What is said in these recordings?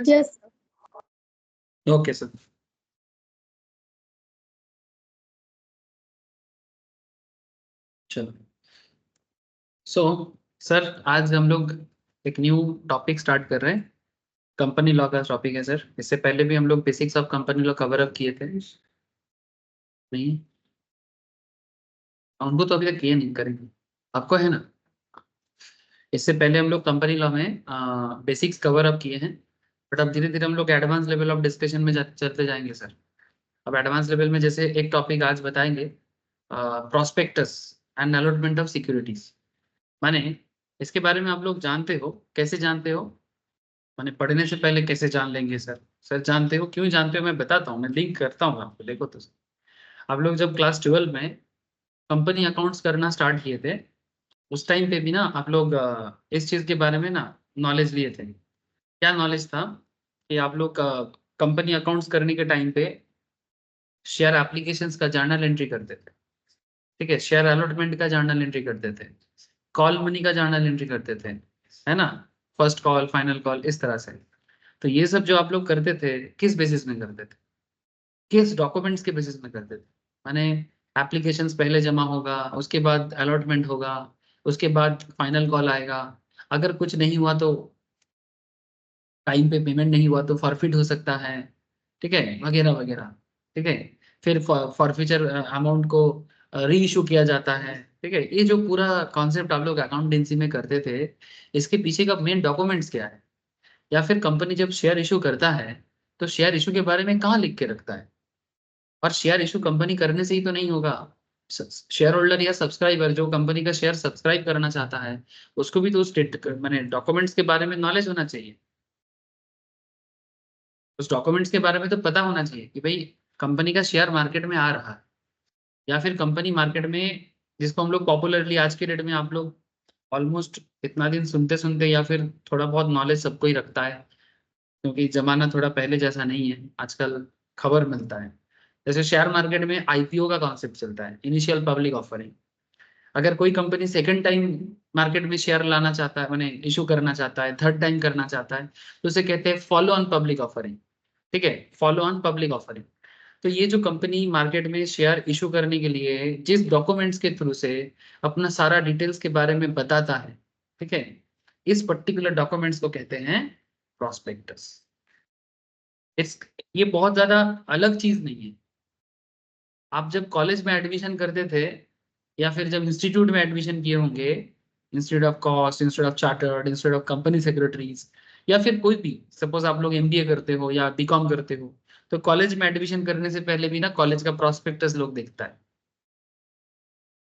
Yes okay sir. चलो so sir आज हम लोग एक न्यू टॉपिक स्टार्ट कर रहे हैं। कंपनी लॉ का टॉपिक है सर। इससे पहले भी हम लोग basics of company law cover up किए थे। नहीं, उनको तो अभी तक किए नहीं, करेंगे। आपको है ना। इससे पहले हम लोग कंपनी लॉ में बेसिक्स कवर अप किए हैं। बट अब धीरे धीरे हम लोग एडवांस लेवल ऑफ डिस्कशन में चलते जाएंगे सर। अब एडवांस लेवल में जैसे एक टॉपिक आज बताएंगे, prospectus and allotment of securities. माने इसके बारे में आप लोग जानते हो, कैसे जानते हो? माने पढ़ने से पहले कैसे जान लेंगे सर? सर जानते हो, क्यों जानते हो मैं बताता हूँ, मैं लिंक करता हूँ आपको। देखो तो सर, आप लोग जब क्लास 12 में कंपनी अकाउंट्स करना स्टार्ट किए थे, उस टाइम पे भी ना आप लोग इस चीज के बारे में ना नॉलेज लिए थे। क्या नॉलेज था कि आप लोग कंपनी अकाउंट्स करने के टाइम पे शेयर एप्लीकेशंस का जर्नल एंट्री करते थे। ठीक है, शेयर अलॉटमेंट का जर्नल एंट्री करते थे, कॉल मनी का जर्नल एंट्री करते थे, है ना। फर्स्ट कॉल, फाइनल कॉल, इस तरह से। तो ये सब जो आप लोग करते थे, किस बेसिस में करते थे? किस डॉक्यूमेंट्स के बेसिस में करते थे? माने एप्लीकेशंस पहले जमा होगा, उसके बाद अलॉटमेंट होगा, उसके बाद फाइनल कॉल आएगा। अगर कुछ नहीं हुआ तो, टाइम पे पेमेंट नहीं हुआ तो फॉरफिट हो सकता है। ठीक है, वगैरह वगैरह। ठीक है, फिर फॉरफिचर अमाउंट को री इशू किया जाता है। ठीक है, ये जो पूरा कॉन्सेप्ट आप लोग अकाउंटेंसी में करते थे, इसके पीछे का मेन डॉक्यूमेंट्स क्या है? या फिर कंपनी जब शेयर इशू करता है तो शेयर इशू के बारे में कहाँ लिख के रखता है? और शेयर इशू कंपनी करने से ही तो नहीं होगा। शेयर होल्डर या सब्सक्राइबर जो कंपनी का शेयर सब्सक्राइब करना चाहता है, उसको भी तो स्टेट मैंने डॉक्यूमेंट्स के बारे में नॉलेज होना चाहिए। उस डॉक्यूमेंट्स के बारे में तो पता होना चाहिए कि भाई कंपनी का शेयर मार्केट में आ रहा है, या फिर कंपनी मार्केट में, जिसको हम लोग पॉपुलरली आज के डेट में आप लोग ऑलमोस्ट इतना दिन सुनते सुनते, या फिर थोड़ा बहुत नॉलेज सबको ही रखता है, क्योंकि जमाना थोड़ा पहले जैसा नहीं है आजकल। खबर मिलता है, जैसे शेयर मार्केट में आईपीओ का कॉन्सेप्ट चलता है, इनिशियल पब्लिक ऑफरिंग। अगर कोई कंपनी सेकंड टाइम मार्केट में शेयर लाना चाहता है, मैंने इशू करना चाहता है, थर्ड टाइम करना चाहता है, तो उसे कहते हैं फॉलो ऑन पब्लिक ऑफरिंग। ठीक है, फॉलो ऑन पब्लिक ऑफरिंग। तो ये जो कंपनी मार्केट में शेयर इशू करने के लिए जिस डॉक्यूमेंट्स के थ्रू से अपना सारा डिटेल्स के बारे में बताता है, ठीक है, इस पर्टिकुलर डॉक्यूमेंट्स को कहते हैं प्रोस्पेक्टस। इस ये बहुत ज्यादा अलग चीज नहीं है। आप जब कॉलेज में एडमिशन करते थे, या फिर जब इंस्टीट्यूट में एडमिशन किए होंगे, institute of cost, institute of chartered, institute of company secretaries, या फिर कोई भी, सपोज आप लोग एमबीए करते हो या बीकॉम करते हो, तो कॉलेज में एडमिशन करने से पहले भी ना कॉलेज का प्रोस्पेक्टस लोग देखता है।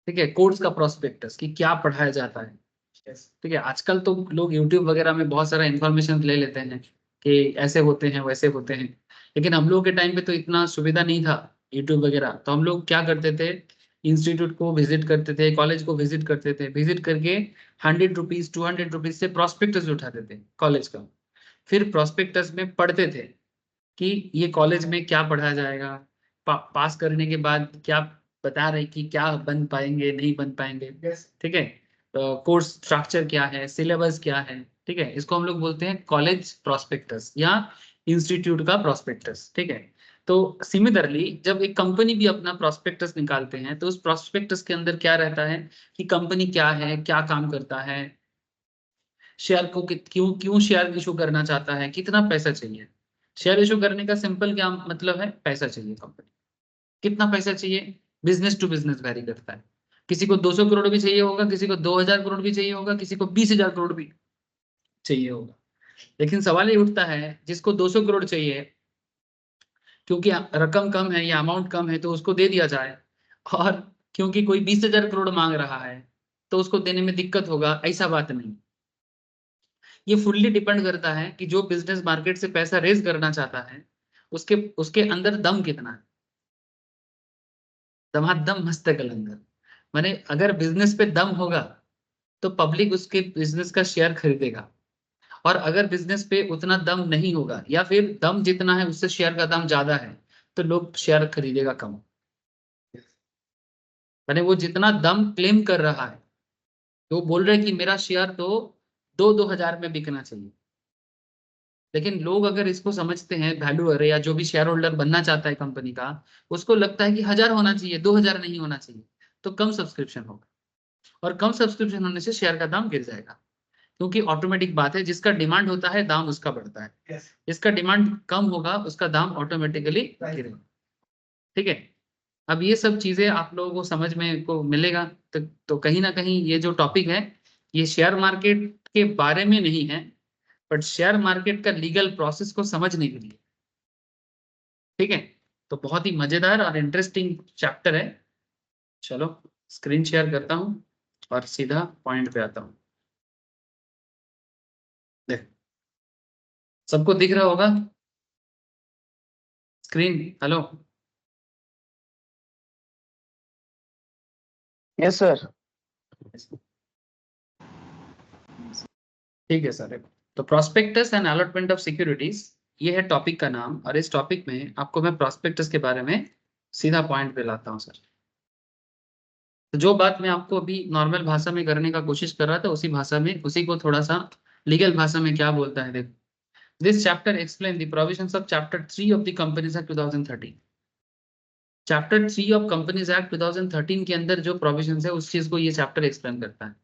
ठीक है, कोर्स का प्रोस्पेक्टस कि क्या पढ़ाया जाता है। ठीक है, आजकल तो लोग यूट्यूब वगैरह में बहुत सारा इंफॉर्मेशन ले लेते हैं कि ऐसे होते हैं, वैसे होते हैं। लेकिन हम लोग के टाइम पे तो इतना सुविधा नहीं था यूट्यूब वगैरह। तो हम लोग क्या करते थे, इंस्टीट्यूट को विजिट करते थे, कॉलेज को विजिट करते थे, विजिट करके 100 रुपीज 200 रुपीज से प्रोस्पेक्टस उठाते थे कॉलेज का। फिर प्रोस्पेक्टस में पढ़ते थे कि ये कॉलेज में क्या पढ़ाया जाएगा, पास करने के बाद क्या बता रहे कि क्या बन पाएंगे नहीं बन पाएंगे। ठीक है, कोर्स स्ट्रक्चर क्या है, सिलेबस क्या है। ठीक है, इसको हम लोग बोलते हैं कॉलेज प्रोस्पेक्टस या इंस्टीट्यूट का प्रोस्पेक्टस। ठीक है, तो सिमिलरली जब एक कंपनी भी अपना प्रोस्पेक्टस निकालते हैं, तो उस प्रोस्पेक्टस के अंदर क्या रहता है कि कंपनी क्या है, क्या काम करता है, शेयर को क्यों क्यों शेयर इशू करना चाहता है, कितना पैसा चाहिए। शेयर इशू करने का सिंपल क्या मतलब है, पैसा चाहिए कंपनी। कितना पैसा चाहिए, बिजनेस टू बिजनेस वैरी करता है। किसी को 200 करोड़ भी चाहिए होगा, किसी को 2000 करोड़ भी चाहिए होगा, किसी को 20,000 करोड़ भी चाहिए होगा। लेकिन सवाल ये उठता है, जिसको 200 करोड़ चाहिए, क्योंकि रकम कम है या अमाउंट कम है तो उसको दे दिया जाए, और क्योंकि कोई 20,000 करोड़ मांग रहा है तो उसको देने में दिक्कत होगा, ऐसा बात नहीं। ये फुल्ली डिपेंड करता है कि जो बिजनेस मार्केट से पैसा रेज करना चाहता है, उसके उसके अंदर दम कितना है। दमादम मस्त कलंदर। माने अगर बिजनेस पे दम होगा तो पब्लिक उसके बिजनेस का शेयर खरीदेगा। और अगर बिजनेस पे उतना दम नहीं होगा, या फिर दम जितना है उससे शेयर का दाम ज्यादा है, तो लोग शेयर खरीदेगा कम। माने वो जितना दम क्लेम कर रहा है, तो वो बोल रहे हैं कि मेरा शेयर तो 2-2 हजार में बिकना चाहिए, लेकिन लोग अगर इसको समझते हैं वैल्यू अरे, या जो भी शेयर होल्डर बनना चाहता है कंपनी का, उसको लगता है कि 1000 होना चाहिए, 2000 नहीं होना चाहिए, तो कम सब्सक्रिप्शन होगा, और कम सब्सक्रिप्शन होने से शेयर का दाम गिर जाएगा। क्योंकि ऑटोमेटिक बात है, जिसका डिमांड होता है दाम उसका बढ़ता है, जिसका डिमांड कम होगा उसका दाम ऑटोमेटिकली गिरेगा। ठीक है, अब ये सब चीजें आप लोगों को समझ में को मिलेगा। तो कहीं ना कहीं ये जो टॉपिक है, ये शेयर मार्केट के बारे में नहीं है, बट शेयर मार्केट का लीगल प्रोसेस को समझने के लिए। ठीक है, तो बहुत ही मजेदार और इंटरेस्टिंग चैप्टर है। चलो स्क्रीन शेयर करता हूं और सीधा पॉइंट पे आता हूं। देख, सबको दिख रहा होगा स्क्रीन? हेलो? Yes sir. ठीक है सर। तो prospectus and allotment of securities, ये है टॉपिक का नाम, और इस टॉपिक में आपको मैं प्रोस्पेक्टस के बारे में सीधा पॉइंट पे लाता हूँ सर। तो जो बात मैं आपको अभी नॉर्मल भाषा में करने का कोशिश कर रहा था, उसी भाषा में, उसी को थोड़ा सा लीगल भाषा में क्या बोलता है देखो। This chapter explain the provisions of chapter 3 of the companies act 2013। Chapter 3 of companies act 2013 के अंदर जो प्रोविजंस है, उस चीज को ये चैप्टर एक्सप्लेन करता है।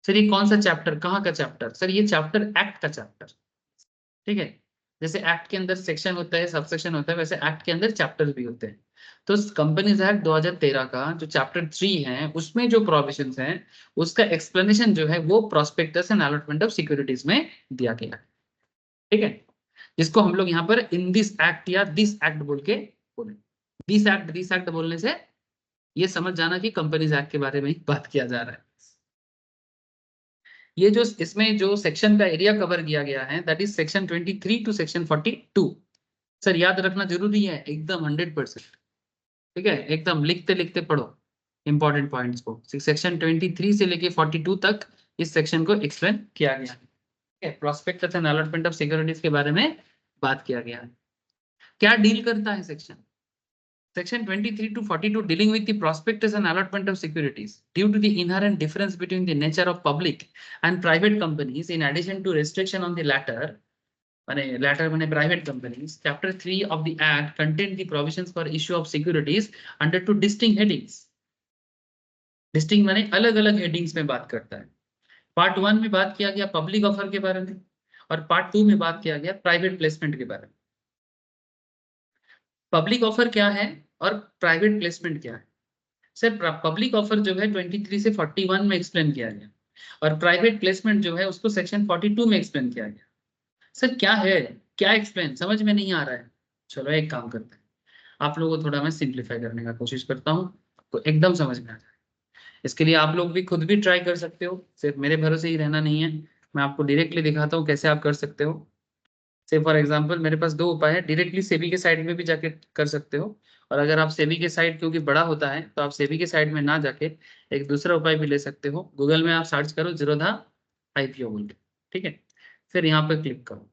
सर ये कौन सा चैप्टर, कहाँ का चैप्टर? सर ये चैप्टर एक्ट का चैप्टर। ठीक है, जैसे एक्ट के अंदर सेक्शन होता है, सबसेक्शन होता है, वैसे एक्ट के अंदर चैप्टर्स भी होते हैं। तो कंपनीज एक्ट 2013 का जो चैप्टर 3 है, उसमें जो प्रोविजंस हैं, उसका एक्सप्लेनेशन जो है वो prospectus and allotment of securities में दिया गया है। ठीक है, जिसको हम लोग यहाँ पर इन दिस एक्ट या दिस एक्ट बोल के बोले। दिस एक्ट बोलने से ये समझ जाना कि कंपनीज एक्ट के बारे में ही बात किया जा रहा है। ये जो इसमें जो सेक्शन का एरिया कवर किया गया है, that is section 23 to section 42। Sir याद रखना जरूरी है एकदम 100%। ठीक है, एकदम लिखते लिखते पढ़ो इंपॉर्टेंट पॉइंट्स को। सेक्शन 23 से लेके 42 तक इस सेक्शन को एक्सप्लेन किया गया है। ठीक है, prospectus and allotment of securities के बारे में बात किया गया है। क्या डील करता है section? Section 23 to 42 dealing with the prospectus and allotment of securities. Due to the inherent difference between the nature of public and private companies, in addition to restriction on the latter माने private companies, Chapter 3 of the Act contained the provisions for issue of securities under two distinct headings. Distinct माने अलग अलग headings में बात करता है। Part 1 में बात किया गया पब्लिक ऑफर के बारे में, और Part 2 में बात किया गया प्राइवेट प्लेसमेंट के बारे में। पब्लिक ऑफर क्या है और प्राइवेट प्लेसमेंट क्या है? सर पब्लिक ऑफर जो है 23 से 41 में एक्सप्लेन किया गया, और प्राइवेट प्लेसमेंट जो है उसको सेक्शन 42 में एक्सप्लेन किया गया। सर क्या है, क्या एक्सप्लेन, समझ में नहीं आ रहा है? चलो एक काम करते हैं, आप लोगों को थोड़ा मैं सिंप्लीफाई करने का कोशिश करता हूँ, तो एकदम समझ में आ जाए। इसके लिए आप लोग भी खुद भी ट्राई कर सकते हो, सिर्फ मेरे भरोसे ही रहना नहीं है। मैं आपको डायरेक्टली दिखाता हूँ कैसे आप कर सकते हो। से फॉर एग्जांपल मेरे पास दो उपाय है, डायरेक्टली सेबी के साइट में भी जाके कर सकते हो, और अगर आप सेबी के साइट क्योंकि बड़ा होता है तो आप सेबी के साइट में ना जाके एक दूसरा उपाय भी ले सकते हो। गूगल में आप सर्च करो जीरोधा आईपीओ बोल के। ठीक है, फिर यहाँ पे क्लिक करो,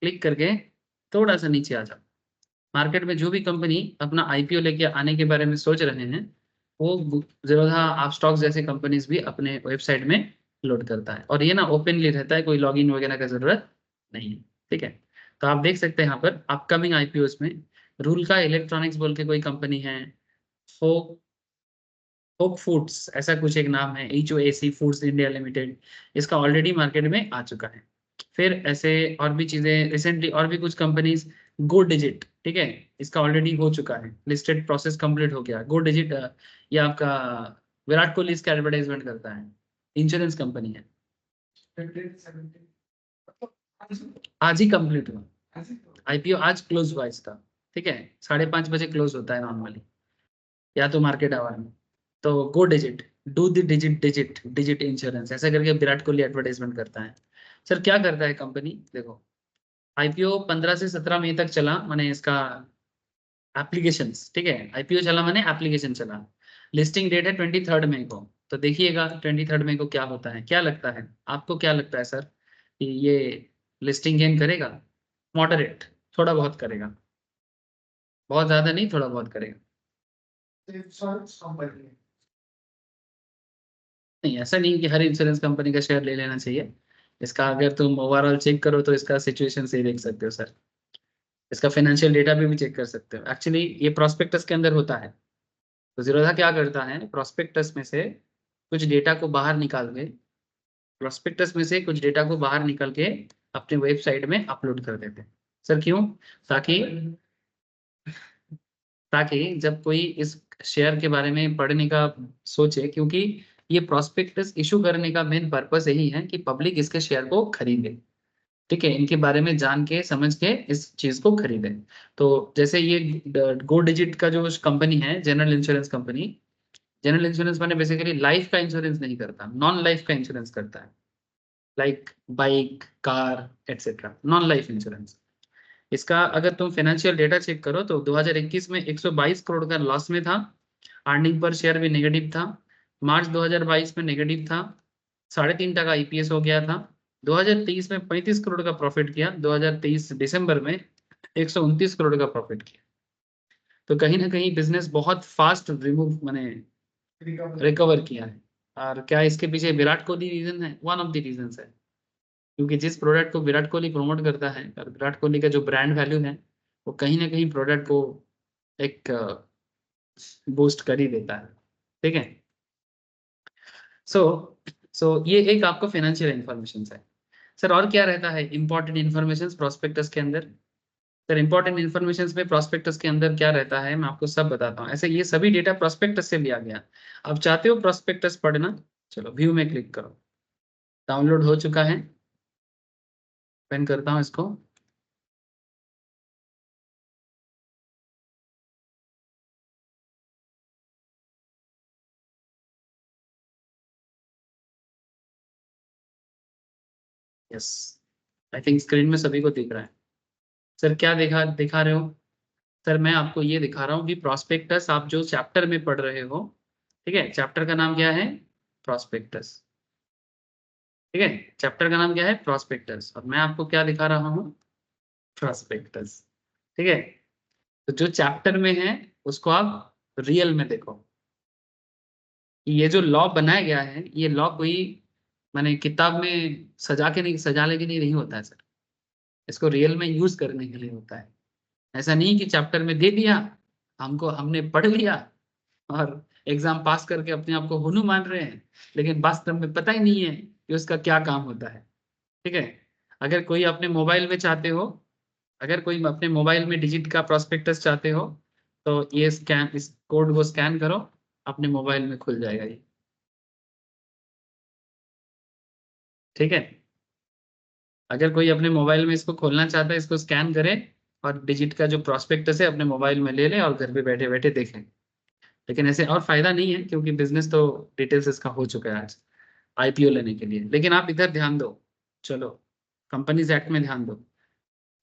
क्लिक करके थोड़ा सा नीचे आ जाओ। मार्केट में जो भी कंपनी अपना आईपीओ लेके आने के बारे में सोच रहे हैं, वो जीरोधा आप स्टॉक्स जैसे कंपनीज भी अपने वेबसाइट में लोड करता है, और ये ना ओपनली रहता है, कोई लॉगिन वगैरह का जरूरत नहीं है। ठीक है, तो आप देख सकते हैं यहाँ पर अपकमिंग आईपीओस में रूल का इलेक्ट्रॉनिक्स बोल के कोई कंपनी है, फोक फोक फूड्स ऐसा कुछ एक नाम है, HOAC फूड्स इंडिया लिमिटेड, इसका ऑलरेडी मार्केट में आ चुका है। फिर ऐसे और भी चीजें रिसेंटली, और भी कुछ कंपनीज, गो डिजिट, ठीक है, इसका ऑलरेडी हो चुका है, लिस्टेड प्रोसेस कंप्लीट हो गया। गो डिजिट ये आपका विराट कोहली इसका एडवर्टाइजमेंट करता है, इंश्योरेंस कंपनी है। आज ही कंप्लीट हुआ, आईपीओ आज क्लोज हुआ इसका। ठीक है, 5:30 बजे क्लोज होता है नॉर्मली, या तो मार्केट आवर में। तो go digit, do the digit digit digit insurance ऐसा करके विराट कोहली एडवर्टाइजमेंट करता है। सर क्या करता है कंपनी देखो, आईपीओ 15 से 17 मई तक चला, माने इसका एप्लीकेशंस। ठीक है, आईपीओ चला माने एप्लीकेशन चला। लिस्टिंग डेट है 23 मई को। तो देखिएगा 23 मई को क्या होता है, क्या लगता है आपको, क्या लगता है सर कि ये लिस्टिंग गेन करेगा? मॉडरेट, थोड़ा बहुत करेगा, बहुत ज्यादा नहीं, थोड़ा बहुत करेगा। नहीं, ऐसा नहीं कि हर इंश्योरेंस कंपनी का शेयर ले लेना चाहिए, इसका अगर तुम ओवरऑल चेक करो तो इसका सिचुएशन सही देख सकते हो सर। इसका फाइनेंशियल डेटा भी चेक कर सकते हो। एक्चुअली ये प्रोस्पेक्टस के अंदर होता है। तो जीरोधा क्या करता है, प्रोस्पेक्टस में से कुछ डेटा को बाहर निकाल के, प्रोस्पेक्टस में से कुछ डेटा को बाहर निकल के अपने वेबसाइट में अपलोड कर देते हैं। सर क्यों? ताकि ताकि जब कोई इस शेयर के बारे में पढ़ने का सोचे, क्योंकि ये प्रोस्पेक्टस इशू करने का मेन पर्पस यही है कि पब्लिक इसके शेयर को खरीदे। ठीक है, इनके बारे में जान के समझ के इस चीज को खरीदे। तो जैसे ये गो डिजिट का जो कंपनी है, general insurance company, general insurance मैंने बेसिकली लाइफ का इंश्योरेंस नहीं करता, नॉन लाइफ का इंश्योरेंस करता है, like bike, car etcetera, non life insurance. इसका अगर तुम फाइनेंशियल डेटा चेक करो तो 2021 में 122 करोड़ का लॉस में था, अर्निंग पर शेयर भी नेगेटिव था, मार्च 2022 में नेगेटिव था, 3.5% ईपीएस हो गया था, 2023 में 35 करोड़ का प्रॉफिट किया, 2023 दिसंबर में 129 करोड़ का प्रॉफिट किया। तो कहीं ना कहीं बिजनेस बहुत फास्ट रिमूव मैंने रिकवर किया है। और क्या इसके पीछे विराट कोहली रीजन है? वन ऑफ द रीजन है, क्योंकि जिस प्रोडक्ट को विराट कोहली प्रमोट करता है और विराट कोहली का जो ब्रांड वैल्यू है, वो कहीं ना कहीं प्रोडक्ट को एक बूस्ट कर ही देता है। ठीक है। सो ये एक आपको फाइनेंशियल इंफॉर्मेशन है। सर और क्या रहता है इंपॉर्टेंट इन्फॉर्मेशन प्रोस्पेक्टस के अंदर? सर इंपॉर्टेंट इन्फॉर्मेशन में प्रोस्पेक्टस के अंदर क्या रहता है मैं आपको सब बताता हूँ। ऐसे ये सभी डेटा प्रोस्पेक्टस से लिया गया। अब चाहते हो प्रोस्पेक्टस पढ़ना, चलो व्यू में क्लिक करो, डाउनलोड हो चुका है, ओपन करता हूँ इसको। यस, आई थिंक स्क्रीन में सभी को दिख रहा है। सर क्या दिखा दिखा रहे हो? सर मैं आपको ये दिखा रहा हूँ कि प्रोस्पेक्टस आप जो चैप्टर में पढ़ रहे हो, ठीक है, चैप्टर का नाम क्या है? प्रोस्पेक्टस। ठीक है, चैप्टर का नाम क्या है? प्रोस्पेक्टस। और मैं आपको क्या दिखा रहा हूँ? प्रोस्पेक्टस। ठीक है, तो जो चैप्टर में है उसको आप रियल में देखो। ये जो लॉ बनाया गया है, ये लॉ कोई मैंने किताब में सजा के नहीं, सजाने के लिए नहीं होता है सर, इसको रियल में यूज करने के लिए होता है। ऐसा नहीं कि चैप्टर में दे दिया, हमको हमने पढ़ लिया और एग्जाम पास करके अपने आप को हुनू मान रहे हैं, लेकिन वास्तव में पता ही नहीं है कि उसका क्या काम होता है। ठीक है, अगर कोई अपने मोबाइल में चाहते हो, अगर कोई अपने मोबाइल में डिजिट का प्रोस्पेक्टस चाहते हो, तो ये स्कैन, इस कोड को स्कैन करो, अपने मोबाइल में खुल जाएगा ये। ठीक है, अगर कोई अपने मोबाइल में इसको खोलना चाहता है, इसको स्कैन करे और डिजिट का जो प्रोस्पेक्टस है अपने मोबाइल में ले ले और घर पे बैठे बैठे देखें। लेकिन ऐसे और फायदा नहीं है, क्योंकि बिजनेस तो डिटेल्स इसका हो चुका है आज आईपीओ लेने के लिए। लेकिन आप इधर ध्यान दो, चलो कंपनीज एक्ट में ध्यान दो।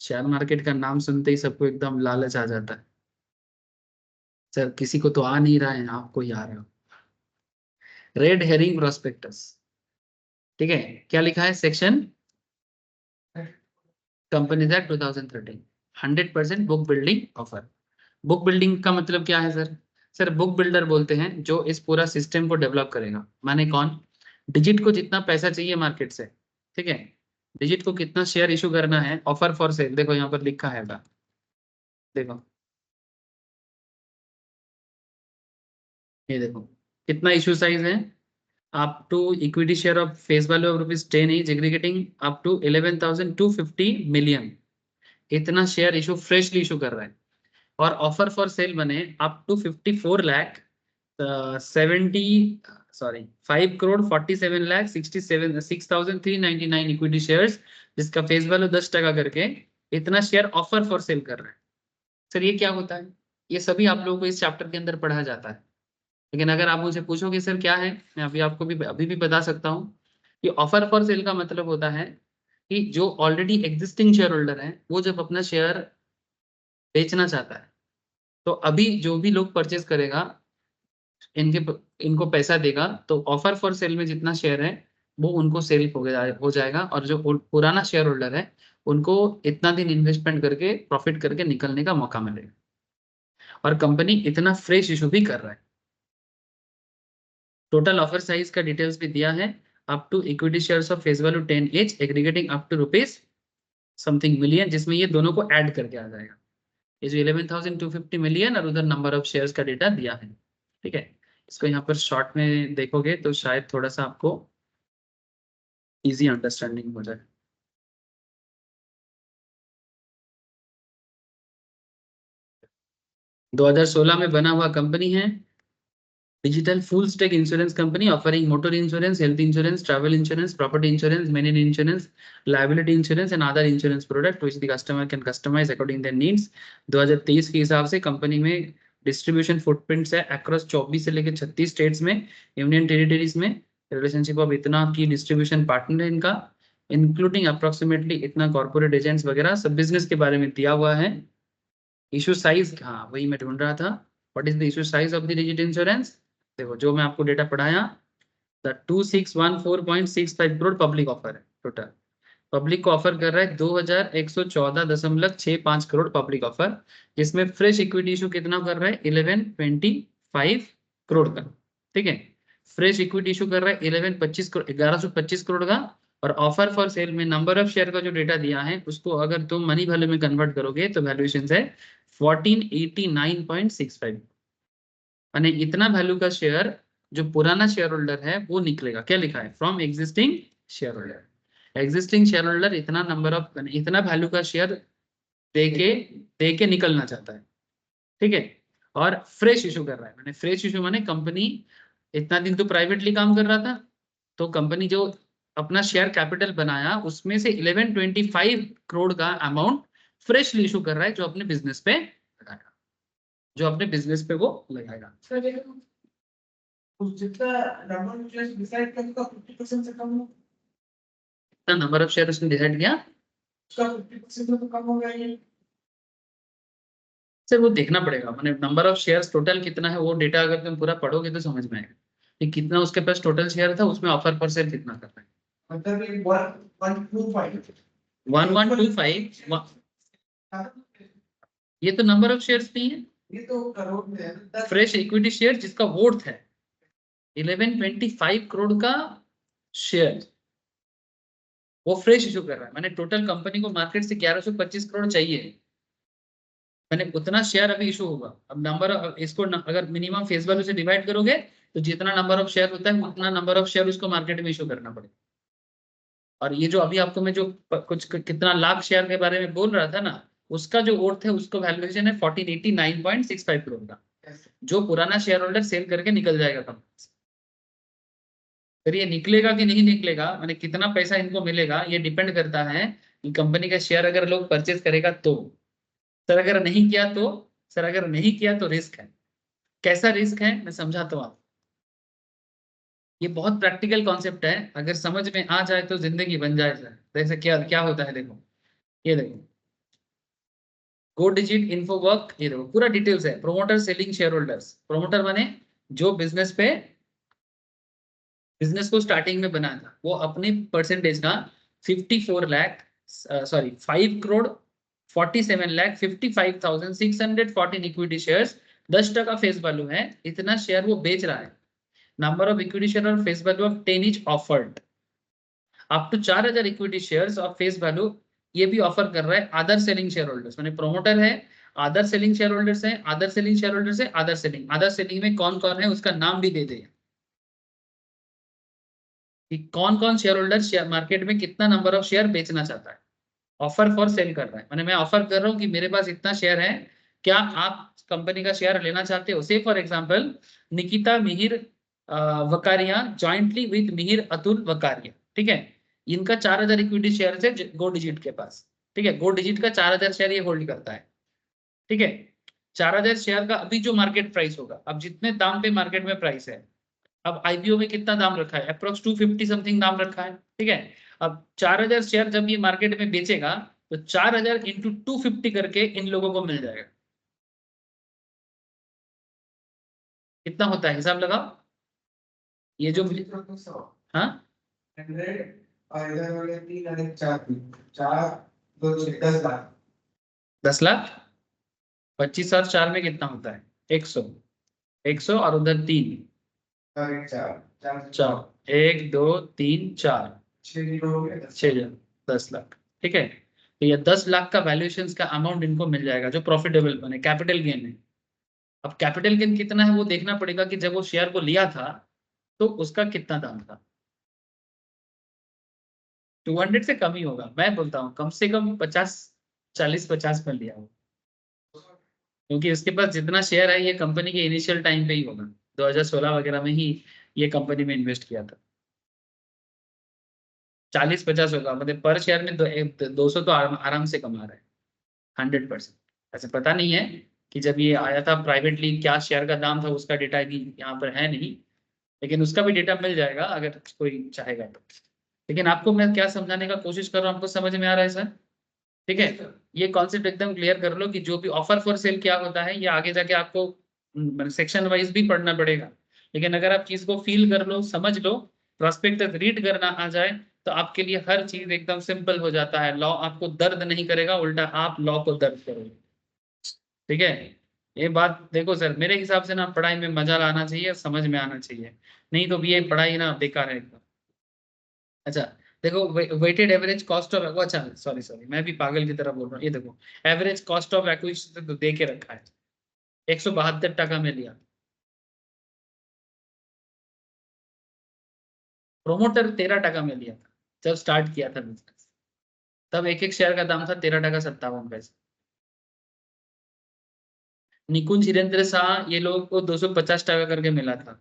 शेयर मार्केट का नाम सुनते ही सबको एकदम लालच आ जाता है। सर किसी को तो आ नहीं रहा है, आपको ही आ रहा है। Red herring prospectus. ठीक है, क्या लिखा है section? Companies act 2013, 100% book building offer. Book building का मतलब क्या है सर? सर बुक बिल्डर बोलते हैं जो इस पूरा सिस्टम को डेवलप करेगा। माने कौन? डिजिट को जितना पैसा चाहिए मार्केट से, ठीक है, डिजिट को कितना शेयर इशू करना है, ऑफर फॉर सेल, देखो यहाँ पर लिखा है बा, देखो, ये देखो कितना इशू साइज है। Up to equity share of face value of ₹10 is aggregating up to 11,250 million. इतना शेयर इशू फ्रेशली इशू कर रहा है। और ऑफर फॉर सेल बने up to 54 lakh 70, sorry 5,47,67,6,399 equity shares, जिसका फेस वैल्यू 10% करके इतना शेयर ऑफर फॉर सेल कर रहा है। सर ये क्या होता है? ये सभी आप लोगों को इस चैप्टर के अंदर पढ़ा जाता है। लेकिन अगर आप मुझे पूछोगे सर क्या है, मैं अभी आपको भी अभी भी बता सकता हूँ कि ऑफर फॉर सेल का मतलब होता है कि जो ऑलरेडी एग्जिस्टिंग शेयर होल्डर है, वो जब अपना शेयर बेचना चाहता है, तो अभी जो भी लोग परचेज करेगा, इनके इनको पैसा देगा, तो ऑफर फॉर सेल में जितना शेयर है वो उनको सेल हो जाएगा, और जो पुराना शेयर होल्डर है उनको इतना दिन इन्वेस्टमेंट करके प्रॉफिट करके निकलने का मौका मिलेगा। और कंपनी इतना फ्रेश इशू भी कर रहा है। टोटल ऑफर साइज का डिटेल्स भी दिया है, up to equity shares of face value 10 each aggregating up to rupees something million, जिसमें ये दोनों को ऐड करके आ जाएगा। ये जो 11,250 मिलियन और उधर नंबर ऑफ शेयर्स का डेटा दिया है। ठीक है, इसको यहाँ पर शॉर्ट में देखोगे तो शायद थोड़ा सा आपको इजी अंडरस्टैंडिंग हो जाए। दो 2016 में बना हुआ कंपनी है, digital full stack insurance company offering motor insurance, health insurance, travel insurance, property insurance, marine insurance, liability insurance and other insurance product which the customer can customise according their needs. 2023 के हिसाब से company में distribution footprints है across 24 से लेकर 36 states में, union territories में। Relationship of इतना की डिस्ट्रीब्यूशन पार्टनर है इनका, इंक्लूडिंग अप्रोक्सीमेटली इतना कॉर्पोरेट एजेंट्स वगैरह सब बिजनेस के बारे में दिया हुआ है। इशू साइज, हाँ वही मैं ढूंढ रहा था, what is the issue size of the digital insurance. देखो जो मैं आपको डेटा पढ़ाया, द 2614.65 करोड़ पब्लिक ऑफर है टोटल। पब्लिक को ऑफर कर रहा है 2114.65 करोड़ पब्लिक ऑफर, जिसमें फ्रेश इक्विटी इशू कितना कर रहा है 1125 करोड़ का। ठीक है, फ्रेश इक्विटी इशू कर रहा है 1125 करोड़ का। और ऑफर फॉर सेल में नंबर ऑफ शेयर का जो डेटा दिया है उसको अगर तुम मनी वैल्यू में कन्वर्ट करोगे तो वैल्यूएशन है 1489.65, यानी इतना वैल्यू का शेयर जो पुराना शेयर होल्डर है वो निकलेगा। क्या लिखा है, from existing share holder. Existing share holder इतना नंबर ऑफ इतना वैल्यू का शेयर दे के निकलना चाहता है। ठीक है, और फ्रेश इशू कर रहा है, मैंने फ्रेश इशू माने कंपनी इतना दिन तो प्राइवेटली काम कर रहा था, तो कंपनी जो अपना शेयर कैपिटल बनाया उसमें से 1125 करोड़ का अमाउंट फ्रेशली इशू कर रहा है, जो अपने बिजनेस पे लगाएगा, जो अपने बिजनेस पे वो लगाएगा। जितना नंबर ऑफ शेयर्स डिसाइड करने का 50% से कम हो, इतना नंबर ऑफ शेयर उसने डिसाइड किया, उसका 50% तो कम हो गया ये। सर वो देखना पड़ेगा, मैंने नंबर ऑफ शेयर्स टोटल कितना है वो डेटा अगर तुम पूरा पढ़ोगे तो समझ में आएगा कि कितना उसके पास टोटल शेयर था, उसमें ऑफर पर सेल कितना कर रहा है। मतलब ये 1125 1125 ये तो नंबर ऑफ शेयर्स नहीं है, ये तो करोड़ में है। फ्रेश इक्विटी शेयर जिसका वोट है 1125 करोड़ का शेयर, वो फ्रेश इशू कर रहा है। मैंने टोटल कंपनी को मार्केट से 1125 करोड़ चाहिए, मैंने उतना शेयर अभी इशू होगा। अब नंबर इसको अगर मिनिमम फेस वैल्यू से डिवाइड करोगे तो जितना नंबर ऑफ शेयर होता है उतना नंबर ऑफ शेयर उसको मार्केट में इशू करना पड़ेगा। और ये जो अभी आपको मैं जो कितना लाख शेयर के बारे में बोल रहा था ना, उसका जो वोट है उसको वैल्यूएशन है 1489.65 करोड़ का, जो पुराना शेयर होल्डर सेल करके निकल जाएगा कंपनी से। फिर ये निकलेगा कि नहीं निकलेगा, मैंने कितना पैसा इनको मिलेगा, ये डिपेंड करता है कि कंपनी का शेयर अगर लोग परचेज करेगा तो। सर अगर नहीं किया तो, सर अगर नहीं किया तो रिस्क है। कैसा रिस्क है मैं समझाता हूँ आपको। ये बहुत प्रैक्टिकल कॉन्सेप्ट है, अगर समझ में आ जाए तो जिंदगी बन जाए सर। जैसे क्या क्या होता है, देखो ये देखो, गो डिजिट इन्फो वर्क, ये देखो पूरा डिटेल्स है। Promoter selling share holders, promoter माने जो बिजनेस को स्टार्टिंग में बनाया था, वो अपने परसेंटेज का 54 lakh sorry 5 crore 47 lakh 55,614 equity shares, 10% face value है, इतना शेयर वो बेच रहा है। नंबर ऑफ इक्विटी शेयर और face value of 10 each offered, up to 4,000 equity shares और फेस वैल्यू ये भी ऑफर कर रहा है अदर सेलिंग शेयर होल्डर्स। मैंने प्रोमोटर है, अदर सेलिंग शेयर होल्डर्स है, अदर सेलिंग शेयर होल्डर्स है, अदर सेलिंग में कौन कौन है उसका नाम भी दे दे कि कौन कौन शेयर होल्डर शेयर मार्केट में कितना नंबर ऑफ शेयर बेचना चाहता है, ऑफर फॉर सेल कर रहा है। मैंने मैं ऑफर कर रहा हूँ कि मेरे पास इतना शेयर है, क्या आप कंपनी का शेयर लेना चाहते हो। Say for example Nikita Mihir Vakaria jointly with Mihir Atul Vakaria, ठीक है, इनका 4,000 इक्विटी शेयर है गो डिजिट के पास। ठीक है, गो डिजिट का 4,000 शेयर ये होल्ड करता है। ठीक है, 4,000 शेयर का अभी जो मार्केट प्राइस होगा, अब जितने दाम पे मार्केट में प्राइस है, अब आईपीओ में कितना दाम रखा है, अप्रोक्स 250 समथिंग दाम रखा है। ठीक है, अब 4,000 शेयर जब ये मार्केट में बेचेगा तो 4,000 इंटू 250 करके इन लोगों को मिल जाएगा। कितना होता है हिसाब लगाओ, ये जो हाँ 100 और इधर हो गया 3 और 4 4 2 6 10 लाख 10 लाख 25 और 4 में कितना होता है 100 100 और उधर 3 और एक चार चार चार, 1 2 3 4, 6 हो गया 10 लाख। ठीक है, तो ये 10 लाख का वैल्यूएशन का अमाउंट इनको मिल जाएगा जो प्रॉफिटेबल बने, कैपिटल गेन है। अब कैपिटल गेन कितना है वो देखना पड़ेगा कि जब वो शेयर को लिया था तो उसका कितना दाम था। 200 से कम ही होगा, मैं बोलता हूँ कम से कम 50, 40-50 में लिया हो, क्योंकि उसके पास जितना शेयर है ये कंपनी के इनिशियल टाइम पे ही होगा, 2016 वगैरह में ही ये कंपनी में इन्वेस्ट किया था। 40-50 होगा, मतलब पर शेयर में 200 तो आराम से कमा रहा है, 100%। ऐसे पता नहीं है कि जब ये आया था प्राइवेटली क्या शेयर का दाम था, उसका डेटा भी यहाँ पर है नहीं, लेकिन उसका भी डेटा मिल जाएगा अगर कोई चाहेगा तो। लेकिन आपको मैं क्या समझाने का कोशिश कर रहा हूँ, आपको समझ में आ रहा है सर? ठीक है, ये कॉन्सेप्ट एकदम क्लियर कर लो कि जो भी ऑफर फॉर सेल क्या होता है ये आगे जाके आपको सेक्शन वाइज भी पढ़ना पड़ेगा, लेकिन अगर आप चीज को फील कर लो, समझ लो, प्रोस्पेक्टस रीड करना आ जाए तो आपके लिए हर चीज एकदम सिंपल हो जाता है। लॉ आपको दर्द नहीं करेगा, उल्टा आप लॉ को दर्द करोगे। ठीक है, ये बात देखो सर, मेरे हिसाब से ना पढ़ाई में मजा आना चाहिए, समझ में आना चाहिए, नहीं तो भी ये पढ़ाई ना बेकार है एकदम। अच्छा, देखो वेटेड एवरेज कॉस्ट ऑफ, अच्छा सॉरी सॉरी मैं भी पागल की तरह बोल रहा हूँ, ये देखो एवरेज कॉस्ट ऑफ एक्विजिशन तो दे के रखा है, 172 में लिया। प्रोमोटर 13 में लिया था जब स्टार्ट किया था बिजनेस, तब एक एक शेयर का दाम था 13.57। निकुंज हिरेंद्र शाह ये लोगों को 250 करके मिला था,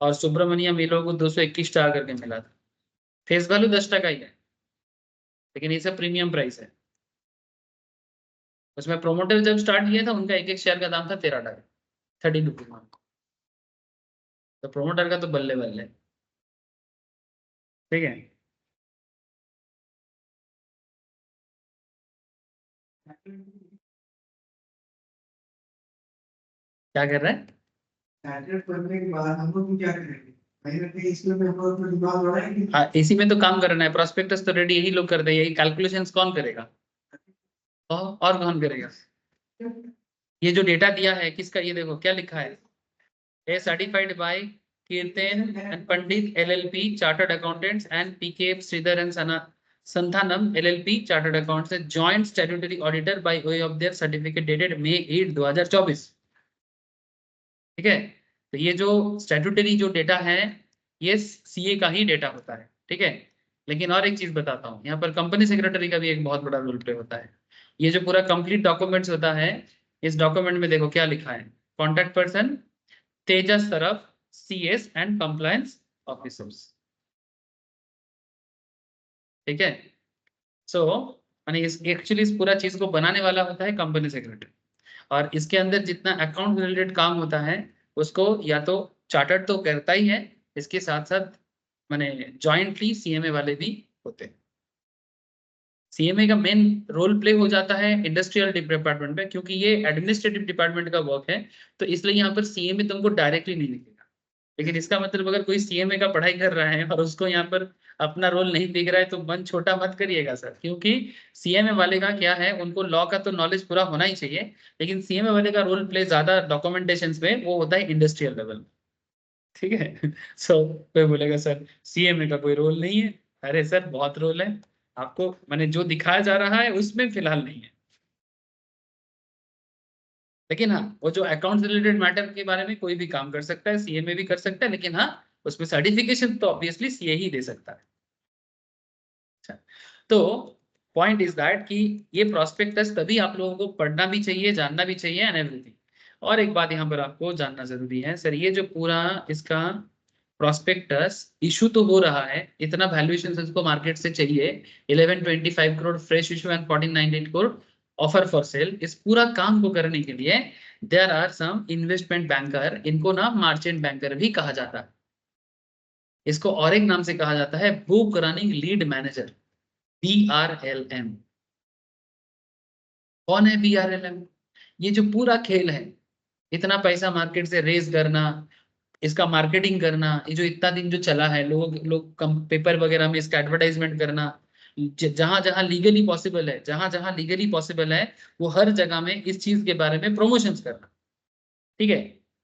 और सुब्रमण्यम ये लोगों को 221 करके मिला था। फेस वैल्यू 10 ही है, लेकिन ये सब प्रीमियम प्राइस है। उसमें प्रोमोटर जब स्टार्ट किया था उनका एक एक शेयर का दाम था 13, 32। तो प्रोमोटर का तो बल्ले बल्ले। ठीक है, क्या कर रहा है? स्टैंडर्ड पढ़ने के बाद हम लोग क्या करेंगे? कहीं ना कहीं इसमें हम लोग तो दिमाग लड़ाएंगे। हाँ, इसी में तो काम करना है, प्रोस्पेक्टस तो रेडी यही लोग करते हैं, यही कैलकुलेशंस कौन करेगा? और कौन करेगा? ये जो डेटा दिया है किसका, ये देखो क्या लिखा है, a certified by Kirtan and Pandit LLP chartered accountants and PK Sridhar and Santhanam LLP chartered accounts joint statutory auditor by way of their certificate dated May 8, 2024। ठीक है, तो ये जो स्टैट्यूटरी जो डेटा है ये CA का ही डेटा होता है। ठीक है, लेकिन और एक चीज बताता हूँ, यहाँ पर कंपनी सेक्रेटरी का भी एक बहुत बड़ा रोल प्ले होता है। ये जो पूरा कंप्लीट डॉक्यूमेंट्स होता है, इस डॉक्यूमेंट में देखो क्या लिखा है, कॉन्टैक्ट पर्सन तेजस तरफ CS एंड कंप्लायंस ऑफिसर्स। ठीक है, सो यानी इस एक्चुअली इस पूरा चीज को बनाने वाला होता है कंपनी सेक्रेटरी, और इसके अंदर जितना अकाउंट रिलेटेड काम होता है उसको या तो चार्टर्ड तो करता ही है, इसके साथ साथ माने जॉइंटली CMA वाले भी होते हैं। CMA का मेन रोल प्ले हो जाता है इंडस्ट्रियल डिपार्टमेंट में, क्योंकि ये एडमिनिस्ट्रेटिव डिपार्टमेंट का वर्क है, तो इसलिए यहाँ पर CMA तुमको डायरेक्टली नहीं दिखेगा। लेकिन इसका मतलब अगर कोई CMA का पढ़ाई कर रहा है और उसको यहाँ पर अपना रोल नहीं दिख रहा है तो मन छोटा मत करिएगा सर, क्योंकि CMA वाले का क्या है, उनको लॉ का तो नॉलेज पूरा होना ही चाहिए, लेकिन CMA वाले का रोल प्ले ज्यादा डॉक्यूमेंटेशन में वो होता है इंडस्ट्रियल लेवल। ठीक है सो कोई बोलेगा सर CMA का कोई रोल नहीं है, अरे सर बहुत रोल है, आपको मैंने जो दिखाया जा रहा है उसमें फिलहाल नहीं है। लेकिन हाँ, वो जो अकाउंट रिलेटेड मैटर के बारे में कोई भी काम कर सकता है, CMA भी कर सकता है, लेकिन हाँ उसमें सर्टिफिकेशन तो ऑब्वियसली CA ही दे सकता है। अच्छा, तो पॉइंट इज दैट कि ये प्रोस्पेक्टस तभी आप लोगों को पढ़ना भी चाहिए, जानना भी चाहिए एंड एवरीथिंग। और एक बात यहाँ पर आपको जानना जरूरी है सर, ये जो पूरा इसका प्रोस्पेक्टस इशू तो हो रहा है, इतना वैल्यूएशन इसको मार्केट से चाहिए, 1125 crore fresh issue and 1498 crore offer for sale, इस पूरा काम को करने के लिए there are some investment banker, इनको ना मार्चेंट बैंकर भी कहा जाता है, इसको और एक नाम से कहा जाता है book running lead manager, BRLM। कौन है BRLM? ये जो पूरा खेल है, इतना पैसा मार्केट से रेज करना, इसका मार्केटिंग करना, ये जो इतना दिन जो चला है, लोग लोग कम पेपर वगैरह में इसका एडवर्टाइजमेंट करना, जहां जहां लीगली पॉसिबल है, जहां जहां लीगली पॉसिबल है वो हर जगह में इस चीज के बारे में प्रमोशंस करना। ठीक है,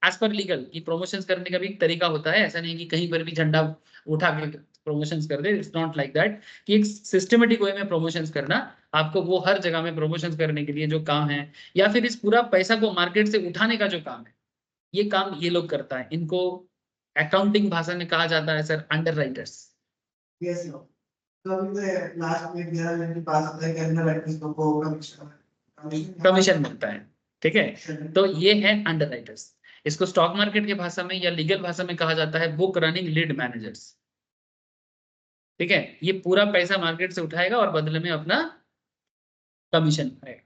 एज पर लीगल कि प्रमोशंस करने का भी एक तरीका होता है, ऐसा नहीं कि कहीं पर भी झंडा उठा के प्रमोशंस कर दे, इट्स नॉट लाइक दैट कि एक सिस्टमेटिक वे में प्रमोशंस करना, आपको वो हर जगह में प्रमोशंस करने के लिए जो काम है या फिर इस पूरा पैसा को मार्केट से उठाने का जो काम है, ये काम ये लोग करता है। इनको अकाउंटिंग भाषा में कहा जाता है sir underwriters. Yes no, तो अभी तो लास्ट में 11 मिनट के पास होता है कि अंदर राइटर्स को कमीशन मिलता है, ठीक है। तो ये है अंडर राइटर्स। इसको स्टॉक मार्केट की भाषा में या लीगल भाषा में कहा जाता है बुक रनिंग लीड मैनेजर्स, ठीक है। ये पूरा पैसा मार्केट से उठाएगा और बदले में अपना कमीशन पाएगा,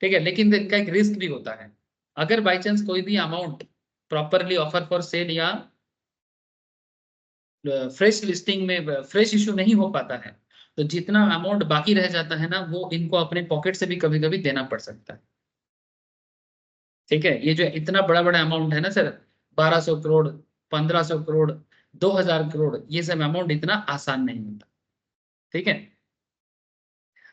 ठीक है। लेकिन इनका एक रिस्क भी होता है, अगर बाई चांस कोई भी amount properly offer for cell या फ्रेश लिस्टिंग में फ्रेश इशू नहीं हो पाता है, तो जितना अमाउंट बाकी रह जाता है ना, वो इनको अपने पॉकेट से भी कभी कभी देना पड़ सकता है, ठीक है। ये जो इतना बड़ा बड़ा अमाउंट है ना सर, 1200 करोड़, 1500 करोड़, 2000 करोड़, ये सब अमाउंट इतना आसान नहीं होता, ठीक है।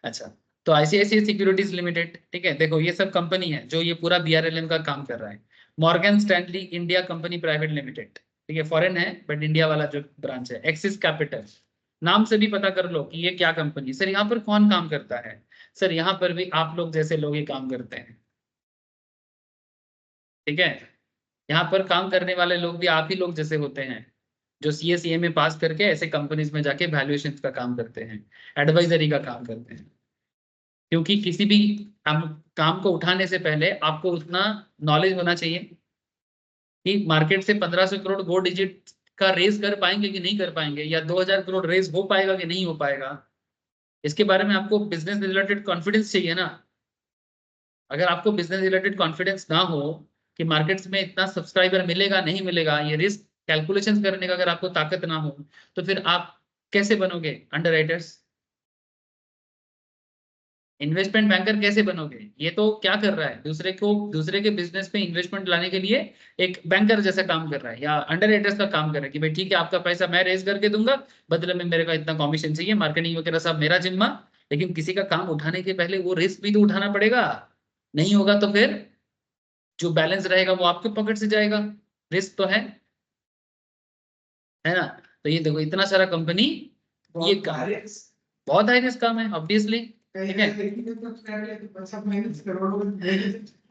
अच्छा, तो आईसीआईसीआई सिक्योरिटीज लिमिटेड, ठीक है, देखो ये सब कंपनी है जो ये पूरा बीआरएलएम का काम कर रहा है। Morgan Stanley India company private limited, ठीक है, फॉरेन है बट इंडिया वाला जो ब्रांच है। एक्सिस कैपिटल, नाम से भी पता कर लो कि ये क्या कंपनी। सर यहाँ पर कौन काम करता है? सर यहाँ पर भी आप लोग जैसे लोग ये काम करते हैं, ठीक है। यहाँ पर काम करने वाले लोग भी आप ही लोग जैसे होते हैं, जो सीए में पास करके ऐसे कंपनीज में जाके वैल्यूएशन का काम करते हैं, एडवाइजरी का काम करते हैं। क्योंकि किसी भी काम को उठाने से पहले आपको उतना नॉलेज होना चाहिए कि मार्केट से 1500 करोड़ 2 डिजिट का रेज कर पाएंगे कि नहीं कर पाएंगे, या 2000 करोड़ रेज हो पाएगा कि नहीं हो पाएगा। इसके बारे में आपको बिजनेस रिलेटेड कॉन्फिडेंस चाहिए ना। अगर आपको बिजनेस रिलेटेड कॉन्फिडेंस ना हो कि मार्केट्स में इतना सब्सक्राइबर मिलेगा नहीं मिलेगा, ये रिस्क कैलकुलेशन करने का अगर आपको ताकत ना हो, तो फिर आप कैसे बनोगे अंडरराइटर्स? इन्वेस्टमेंट बैंकर कैसे बनोगे? ये तो क्या कर रहा है, दूसरे के बिजनेस में इन्वेस्टमेंट लाने के लिए एक बैंकर जैसा काम कर रहा है, या अंडरराइटर्स का काम कर रहा है कि भाई ठीक है, आपका पैसा मैं रेज करके दूंगा, बदले में मेरे को इतना कमीशन चाहिए, मार्केटिंग वगैरह सब मेरा जिम्मा। लेकिन किसी का काम उठाने के पहले वो रिस्क भी तो उठाना पड़ेगा, नहीं होगा तो फिर जो बैलेंस रहेगा वो आपके पॉकेट से जाएगा, रिस्क तो है ना। तो ये देखो इतना सारा कंपनी, ये बहुत हाई रिस्क काम है ऑब्वियसली, ठीक है।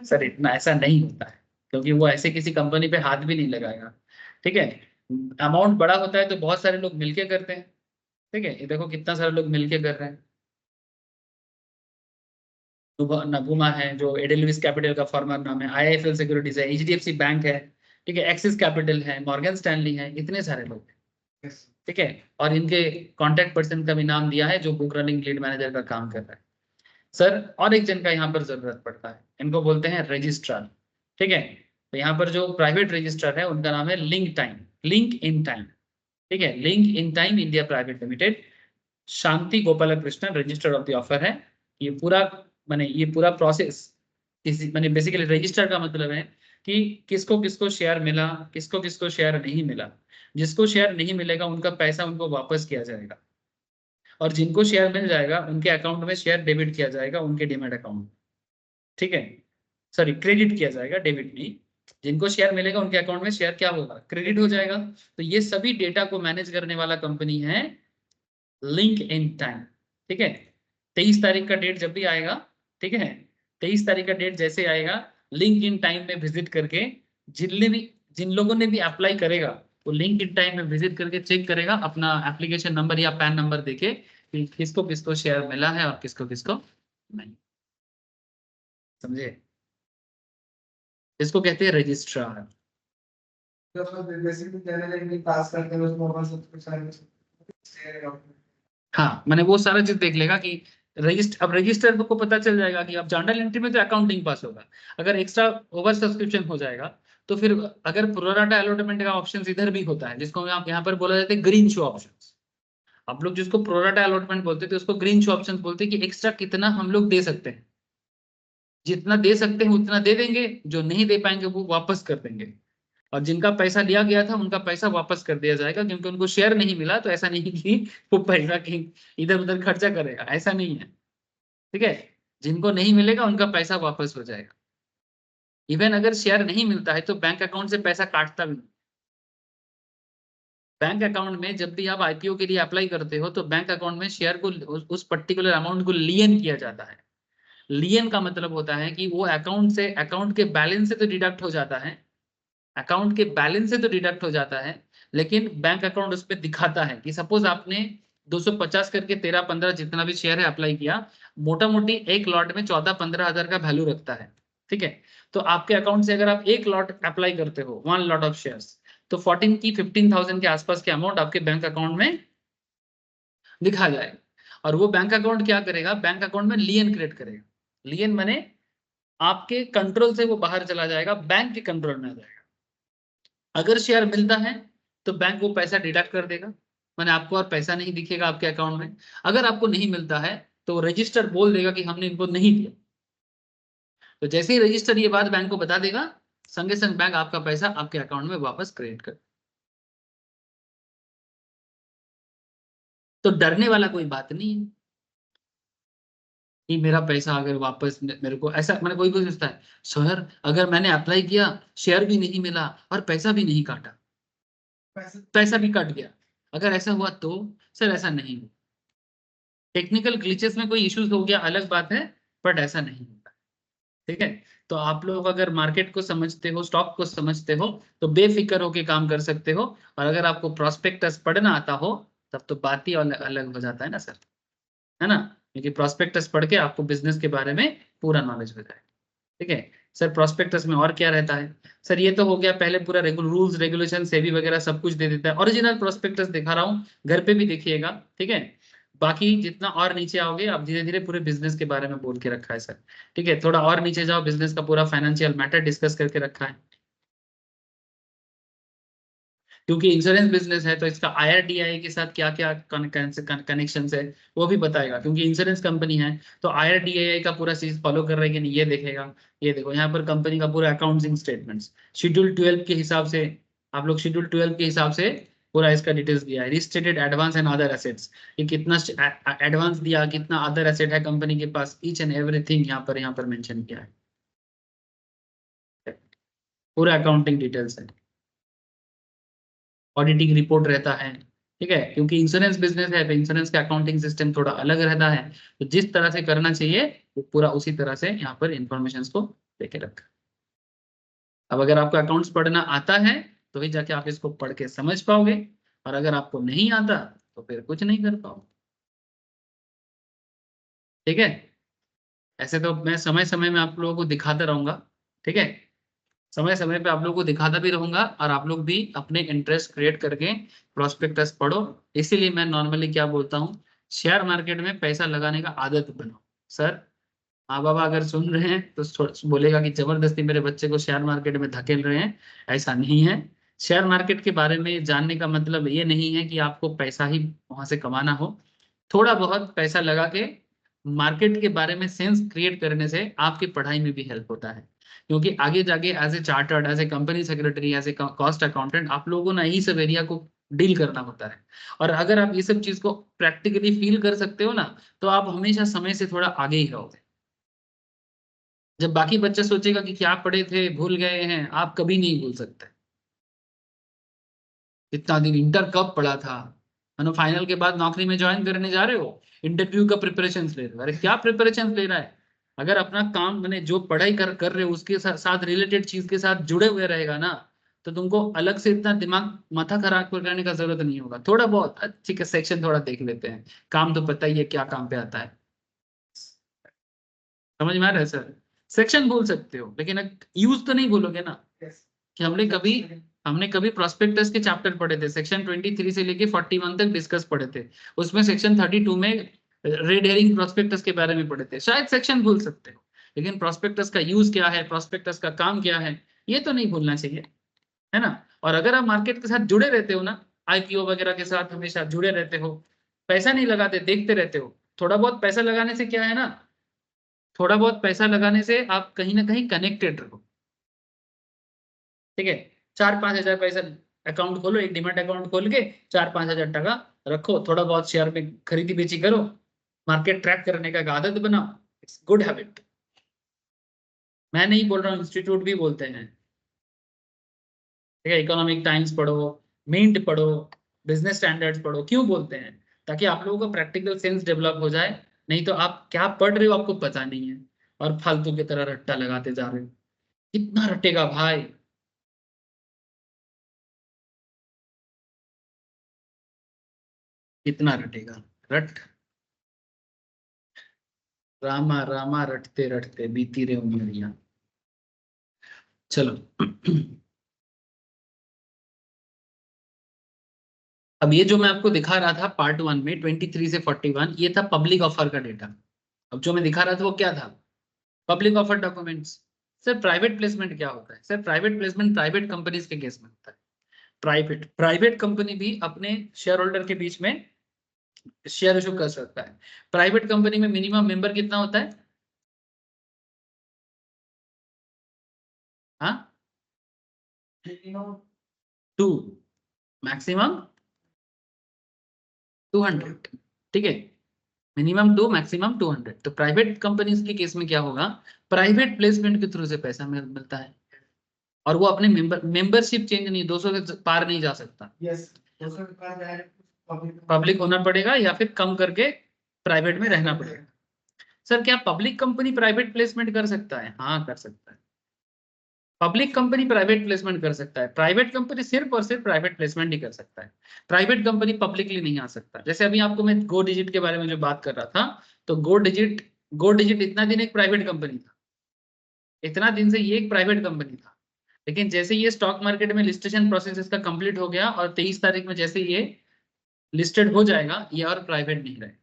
सर इतना ऐसा नहीं होता है, क्योंकि वो ऐसे किसी कंपनी पे हाथ भी नहीं लगाएगा, ठीक है। अमाउंट बड़ा होता है तो बहुत सारे लोग मिलके करते हैं, ठीक है। ये देखो कितना सारे लोग मिलके कर रहे हैं। नगुमा है जो एडेलविस कैपिटल का फॉर्मर नाम है, आईआईएफएल सिक्योरिटीज है, एचडीएफसी बैंक है, ठीक है, एक्सिस कैपिटल है, मॉर्गन स्टैनली है, इतने सारे लोग हैं, ठीक है। और इनके कॉन्टैक्ट पर्सन का भी नाम दिया है जो बुक रनिंग लीड मैनेजर का काम कर रहा है। सर और एक जन का यहाँ पर जरूरत पड़ता है, इनको बोलते हैं रजिस्ट्रार, ठीक है। तो यहाँ पर जो प्राइवेट रजिस्ट्रार है उनका नाम है लिंक इन टाइम, ठीक है, link in time India private limited. Shanti Gopal Krishnan register of the offer है। ये पूरा माने ये पूरा प्रोसेस किसी माने बेसिकली रजिस्टर का मतलब है कि किसको किसको शेयर मिला, किसको किसको शेयर नहीं मिला। जिसको शेयर नहीं मिलेगा उनका पैसा उनको वापस किया जाएगा, और जिनको शेयर मिल जाएगा उनके अकाउंट में शेयर डेबिट किया जाएगा, उनके डीमैट अकाउंट, ठीक है। सॉरी, क्रेडिट किया जाएगा, डेबिट नहीं। जिनको शेयर मिलेगा उनके अकाउंट में शेयर क्या होगा, क्रेडिट हो जाएगा। तो ये सभी डेटा को मैनेज करने वाला कंपनी है लिंक इन टाइम, ठीक है। 23 तारीख का डेट जब भी आएगा, ठीक है, 23 तारीख का डेट जैसे आएगा, लिंक इन टाइम में विजिट करके जिन लोगों ने भी अप्लाई करेगा, वो लिंक इन टाइम में विजिट करके चेक करेगा अपना एप्लीकेशन नंबर या पैन नंबर देके कि किसको किसको शेयर मिला है और किसको किसको नहीं, समझे। इसको कहते हैं रजिस्ट्रार। हाँ, मैंने वो सारा चीज देख लेगा कि अब रजिस्टर को पता चल जाएगा कि अब जर्नल एंट्री में तो अकाउंटिंग पास होगा, अगर एक्स्ट्रा ओवर सब्सक्रिप्शन हो जाएगा तो फिर अगर प्रोराटा अलॉटमेंट का ऑप्शन इधर भी होता है, जिसको आप यहाँ पर बोला जाता है ग्रीन शो ऑप्शन। आप लोग जिसको प्रोराटा अलॉटमेंट बोलते थे उसको ग्रीन शो ऑप्शन बोलते हैं, कि एक्स्ट्रा कितना हम लोग दे सकते हैं, जितना दे सकते हैं उतना दे देंगे, जो नहीं दे पाएंगे वो वापस कर देंगे। और जिनका पैसा लिया गया था उनका पैसा वापस कर दिया जाएगा, क्योंकि उनको शेयर नहीं मिला, तो ऐसा नहीं कि वो पैसा कहीं इधर उधर खर्चा करेगा, ऐसा नहीं है, ठीक है। जिनको नहीं मिलेगा उनका पैसा वापस हो जाएगा। इवन अगर शेयर नहीं मिलता है तो बैंक अकाउंट से पैसा काटता भी नहीं। बैंक अकाउंट में जब भी आप आईपीओ के लिए अप्लाई करते हो तो बैंक अकाउंट में शेयर को उस पर्टिकुलर अमाउंट को लियन किया जाता है। लियन का मतलब होता है कि वो अकाउंट से, अकाउंट के बैलेंस से तो डिडक्ट हो जाता है, अकाउंट के बैलेंस से तो डिडक्ट हो जाता है, लेकिन बैंक अकाउंट उस पर दिखाता है कि सपोज आपने 250 करके 13-15 जितना भी शेयर है अप्लाई किया, मोटा मोटी एक लॉट में 14-15 हजार का वैल्यू रखता है। ठीक है, तो आपके अकाउंट से अगर आप एक लॉट अप्लाई करते हो, 1 लॉट ऑफ शेयर्स, तो 14 की 15,000 के आसपास के अमाउंट आपके बैंक अकाउंट में दिखा जाएगा। और वो बैंक अकाउंट क्या करेगा, बैंक अकाउंट में लियन क्रिएट करेगा। लियन माने आपके कंट्रोल से वो बाहर चला जाएगा, बैंक के कंट्रोल में आ जाएगा। अगर शेयर मिलता है तो बैंक वो पैसा डिडक्ट कर देगा, माने आपको और पैसा नहीं दिखेगा आपके अकाउंट में। अगर आपको नहीं मिलता है तो रजिस्टर बोल देगा कि हमने इनको नहीं दिया, तो जैसे ही रजिस्टर ये बात बैंक को बता देगा, संगे संग बैंक आपका पैसा आपके अकाउंट में वापस क्रेडिट कर। तो डरने वाला कोई बात नहीं है कि मेरा पैसा अगर वापस मेरे को, ऐसा मैंने कोई सोचता है सर अगर मैंने अप्लाई किया, शेयर भी नहीं मिला और पैसा भी नहीं काटा, पैसा भी कट गया, अगर ऐसा हुआ तो सर ऐसा नहीं हुआ। टेक्निकल ग्लिचेस में कोई इश्यूज हो गया अलग बात है, बट ऐसा नहीं होता। ठीक है, तो आप लोग अगर मार्केट को समझते हो, स्टॉक को समझते हो, तो बेफिक्र होके काम कर सकते हो। और अगर आपको प्रोस्पेक्टस पढ़ना आता हो तब तो बात ही अलग अलग हो जाता है ना सर, है ना, क्योंकि प्रोस्पेक्टस पढ़ के आपको बिजनेस के बारे में पूरा नॉलेज हो जाए। ठीक है सर, प्रोस्पेक्टस में और क्या रहता है सर, ये तो हो गया पहले पूरा रूल्स रेगुलेशन सेबी वगैरह सब कुछ दे देता है। ओरिजिनल प्रोस्पेक्टस दिखा रहा हूँ, घर पे भी देखिएगा। ठीक है, बाकी जितना और नीचे आओगे आप धीरे धीरे पूरे बिजनेस के बारे में बोल के रखा है सर। ठीक है, थोड़ा और नीचे जाओ, बिजनेस का पूरा फाइनेंशियल मैटर डिस्कस करके रखा है। क्योंकि इंश्योरेंस बिजनेस है तो इसका आईआरडीआई के साथ क्या क्या कनेक्शन है वो भी बताएगा, क्योंकि इंश्योरेंस कंपनी है तो आईआरडीआई का पूरा चीज फॉलो कर रहे हैं कि नहीं ये देखेगा। ये देखो यहाँ पर कंपनी का पूरा अकाउंटिंग स्टेटमेंट्स शेड्यूल 12 के हिसाब से, आप लोग शेड्यूल 12 के हिसाब से पूरा इसका डिटेल्स दिया है। रिस्टेटेड एडवांस एंड अदर एसेट्स, ये कितना एडवांस दिया, कितना अदर एसेट है कंपनी के पास, ईच एंड एवरीथिंग यहाँ पर मेंशन किया है, पूरा अकाउंटिंग डिटेल्स है। ऑडिटिंग रिपोर्ट रहता है। ठीक है, क्योंकि इंश्योरेंस बिजनेस है तो इंश्योरेंस का अकाउंटिंग सिस्टम थोड़ा अलग रहता है, तो जिस तरह से करना चाहिए वो पूरा उसी तरह से यहाँ पर इंफॉर्मेशन को लेके रखा। अब अगर आपको अकाउंट्स पढ़ना आता है तो ही जाके आप इसको पढ़ के समझ पाओगे, और अगर आपको नहीं आता तो फिर कुछ नहीं कर पाओगे। ठीक है, ऐसे तो मैं समय समय में आप लोगों को दिखाता रहूंगा। ठीक है, समय समय पे आप लोगों को दिखाता भी रहूंगा, और आप लोग भी अपने इंटरेस्ट क्रिएट करके प्रोस्पेक्टस पढ़ो। इसीलिए मैं नॉर्मली क्या बोलता हूँ, शेयर मार्केट में पैसा लगाने का आदत बनाओ। सर माँ बाबा अगर सुन रहे हैं तो बोलेगा कि जबरदस्ती मेरे बच्चे को शेयर मार्केट में धकेल रहे हैं, ऐसा नहीं है। शेयर मार्केट के बारे में जानने का मतलब ये नहीं है कि आपको पैसा ही वहां से कमाना हो। थोड़ा बहुत पैसा लगा के मार्केट के बारे में सेंस क्रिएट करने से आपकी पढ़ाई में भी हेल्प होता है, क्योंकि आगे जाके as a chartered, as a company secretary, as a cost accountant आप लोगों ने यही सब एरिया को डील करना होता है। और अगर आप ये सब चीज को प्रैक्टिकली फील कर सकते हो ना, तो आप हमेशा समय से थोड़ा आगे ही रहोगे। जब बाकी बच्चे सोचेगा कि क्या पढ़े थे भूल गए हैं, आप कभी नहीं भूल सकते इतना दिन इंटर कब पढ़ा था। मानो फाइनल के बाद नौकरी में ज्वाइन करने जा रहे हो, इंटरव्यू का प्रिपरेशन ले रहे हो, अरे क्या प्रिपरेशन ले रहा है। अगर अपना काम मैंने जो पढ़ाई कर रहे हो उसके साथ रिलेटेड चीज के साथ जुड़े हुए रहेगा ना, तो तुमको अलग से इतना दिमाग माथा खराब करने का जरूरत नहीं होगा। थोड़ा बहुत ठीक है सेक्शन थोड़ा देख लेते हैं, काम तो पता ही है क्या काम पे आता है। समझ में आ रहा है सर, सेक्शन भूल सकते हो लेकिन यूज तो नहीं भूलोगे ना। कि हमने कभी प्रोस्पेक्टस के चैप्टर पढ़े थे, सेक्शन 23 से लेके 41 तक डिस्कस पढ़े थे, उसमें सेक्शन 32 में रेड हेरिंग प्रोस्पेक्टस के बारे में पढ़े थे। शायद सेक्शन भूल सकते हो, लेकिन प्रोस्पेक्टस का यूज क्या है, प्रोस्पेक्टस का काम क्या है, ये तो नहीं भूलना चाहिए, है ना। और अगर आप मार्केट के साथ जुड़े रहते हो ना, आईपीओ वगैरह के साथ हमेशा जुड़े रहते हो, पैसा नहीं लगाते देखते रहते हो, थोड़ा बहुत पैसा लगाने से क्या है ना, थोड़ा बहुत पैसा लगाने से आप कहीं ना कहीं कनेक्टेड रहो। ठीक है, 4-5 हजार पैसा अकाउंट खोलो, एक डिमैट अकाउंट खोल के 4-5 हजार टका रखो, थोड़ा बहुत शेयर में खरीदी बेची करो, मार्केट ट्रैक करने का एक आदत बनाओ, इट्स गुड हैबिट। मैं नहीं बोल रहा हूँ, इंस्टीट्यूट भी बोलते हैं। ठीक है, इकोनॉमिक टाइम्स पढ़ो, मिंट पढ़ो, बिजनेस स्टैंडर्ड्स पढ़ो। क्यों बोलते हैं? ताकि आप लोगों को प्रैक्टिकल सेंस डेवलप हो जाए। नहीं तो आप क्या पढ़ रहे हो आपको पता नहीं है, और फालतू की तरह रट्टा लगाते जा रहे हो। कितना रटेगा भाई? कितना रटेगा? रट, रामा रामा रटते रटते बीती रे उमरिया। चलो अब ये जो मैं आपको दिखा रहा था पार्ट 1 में 23 से 41, ये था पब्लिक ऑफर का डेटा। अब जो मैं दिखा रहा था वो क्या था? Public offer documents. Sir private placement क्या होता है? Sir private placement private companies के केस में होता है। प्राइवेट प्राइवेट कंपनी भी अपने शेयर होल्डर के बीच में शेयर इशू कर सकता है। प्राइवेट कंपनी में मिनिमम मेंबर कितना होता है? हाँ, 2, मैक्सिमम 200। ठीक है, मिनिमम 2, मैक्सिमम 200। तो प्राइवेट कंपनीज के केस में क्या होगा? प्राइवेट प्लेसमेंट के थ्रू से पैसा मिलता है, और वो अपने मेंबरशिप चेंज नहीं, 200 के पार नहीं जा सकता। यस, 200 के पास जाए पब्लिक होना पड़ेगा या फिर कम करके प्राइवेट में रहना पड़ेगा। सर क्या पब्लिक कंपनी प्राइवेट प्लेसमेंट कर सकता है? हाँ कर सकता है। पब्लिक कंपनी प्राइवेट प्लेसमेंट कर सकता है, प्राइवेट कंपनी सिर्फ और सिर्फ प्राइवेट प्लेसमेंट ही कर सकता है। प्राइवेट कंपनी पब्लिकली नहीं आ सकता। जैसे अभी आपको मैं गो डिजिट के बारे में जो बात कर रहा था, तो गो डिजिट इतना दिन एक प्राइवेट कंपनी था, इतना दिन से ये एक प्राइवेट कंपनी था। लेकिन जैसे ये स्टॉक मार्केट में लिस्टेशन प्रोसेस इसका कंप्लीट हो गया, और 23 तारीख में जैसे ये लिस्टेड हो जाएगा, ये और प्राइवेट नहीं रहेगा,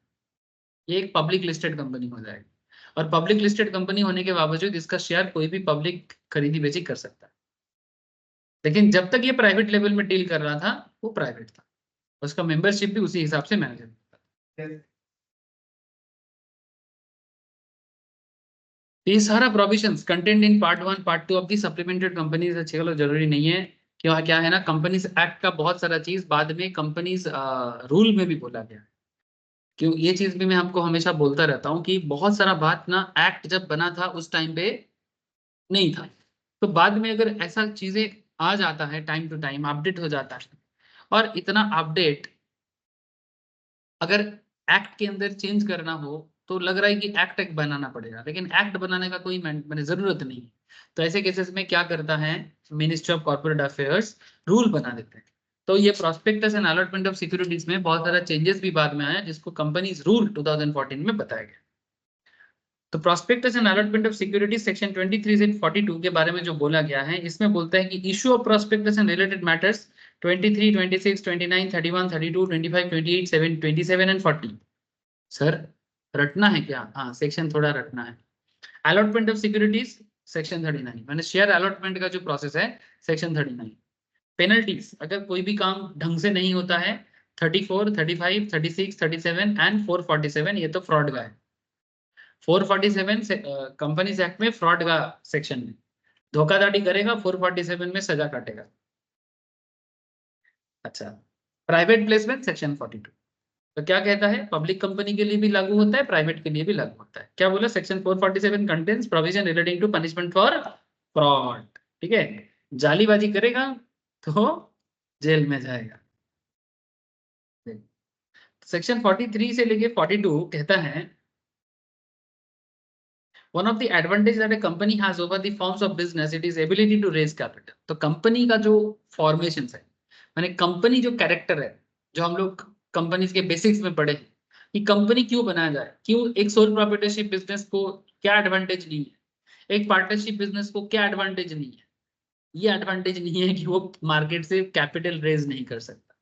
ये एक पब्लिक लिस्टेड कंपनी हो जाएगी। और पब्लिक लिस्टेड कंपनी होने के बावजूद इसका शेयर कोई भी पब्लिक खरीदी बेची कर सकता है। लेकिन जब तक ये प्राइवेट लेवल में डील कर रहा था, वो प्राइवेट था, उसका मेंबरशिप भी उसी हिसाब से मैनेज होता था। yes, तो ये सारा provisions content in part 1 part 2 of the supplemented companies, अच्छे चलो जरूरी नहीं है। क्या क्या है ना, कंपनीज एक्ट का बहुत सारा चीज बाद में कंपनीज रूल में भी बोला गया है। क्यों, ये चीज भी मैं आपको हमेशा बोलता रहता हूँ कि बहुत सारा बात ना एक्ट जब बना था उस टाइम पे नहीं था। तो बाद में अगर ऐसा चीजें आ जाता है, टाइम टू टाइम अपडेट हो जाता है, और इतना अपडेट अगर एक्ट के अंदर चेंज करना हो, तो लग रहा है कि एक्ट एक बनाना पड़ेगा, लेकिन एक्ट बनाने का कोई मैंने जरूरत नहीं है। तो ऐसे केसेस में क्या करता है, ministry of corporate affairs rule बना देते हैं। तो ये prospectus and allotment of securities में बहुत सारा चेंजेस भी बाद में आया, जिसको कंपनीज रूल 2014 में बताया गया। तो prospectus and allotment of security section 23 से 42 के बारे में जो बोला गया है, इसमें बोलता है कि issue of prospectus and related matters 23, 26, 29, 31, 32, 25, 28, 7, 27 and 40। Sir रटना है क्या? हाँ, सेक्शन थोड़ा रटना है। अलॉटमेंट ऑफ सिक्योरिटीज सेक्शन 39, मैंने शेयर अलॉटमेंट का जो प्रोसेस है सेक्शन 39। पेनल्टीज अगर कोई भी काम ढंग से नहीं होता है, 34, 35, 36, 37 एंड 447, ये तो फ्रॉड का है। 447 कंपनीज एक्ट में फ्रॉड का सेक्शन है। धोखाधड़ी करेगा 447 में सजा काटेगा। अच्छा, प्राइवेट प्लेसमेंट सेक्शन 42। तो क्या कहता है, पब्लिक कंपनी के लिए भी लागू होता है, प्राइवेट के लिए भी लागू होता है। क्या बोला, section 447 contains provision relating to punishment for fraud. ठीक है, जालीबाजी करेगा तो जेल में जाएगा। सेक्शन 43 से लेके 42 कहता है, one of the advantage that a company has over the forms of business it is ability to raise capital। तो कंपनी का जो फॉर्मेशन है, माने कंपनी जो कैरेक्टर है, जो हम लोग कंपनीज के बेसिक्स में पढ़े हैं कि कंपनी क्यों बनाया जाए, क्यों एक सोल प्रोप्राइटरशिप बिजनेस को क्या एडवांटेज नहीं है, एक पार्टनरशिप बिजनेस को क्या एडवांटेज नहीं है। ये एडवांटेज नहीं है कि वो मार्केट से कैपिटल रेज नहीं कर सकता।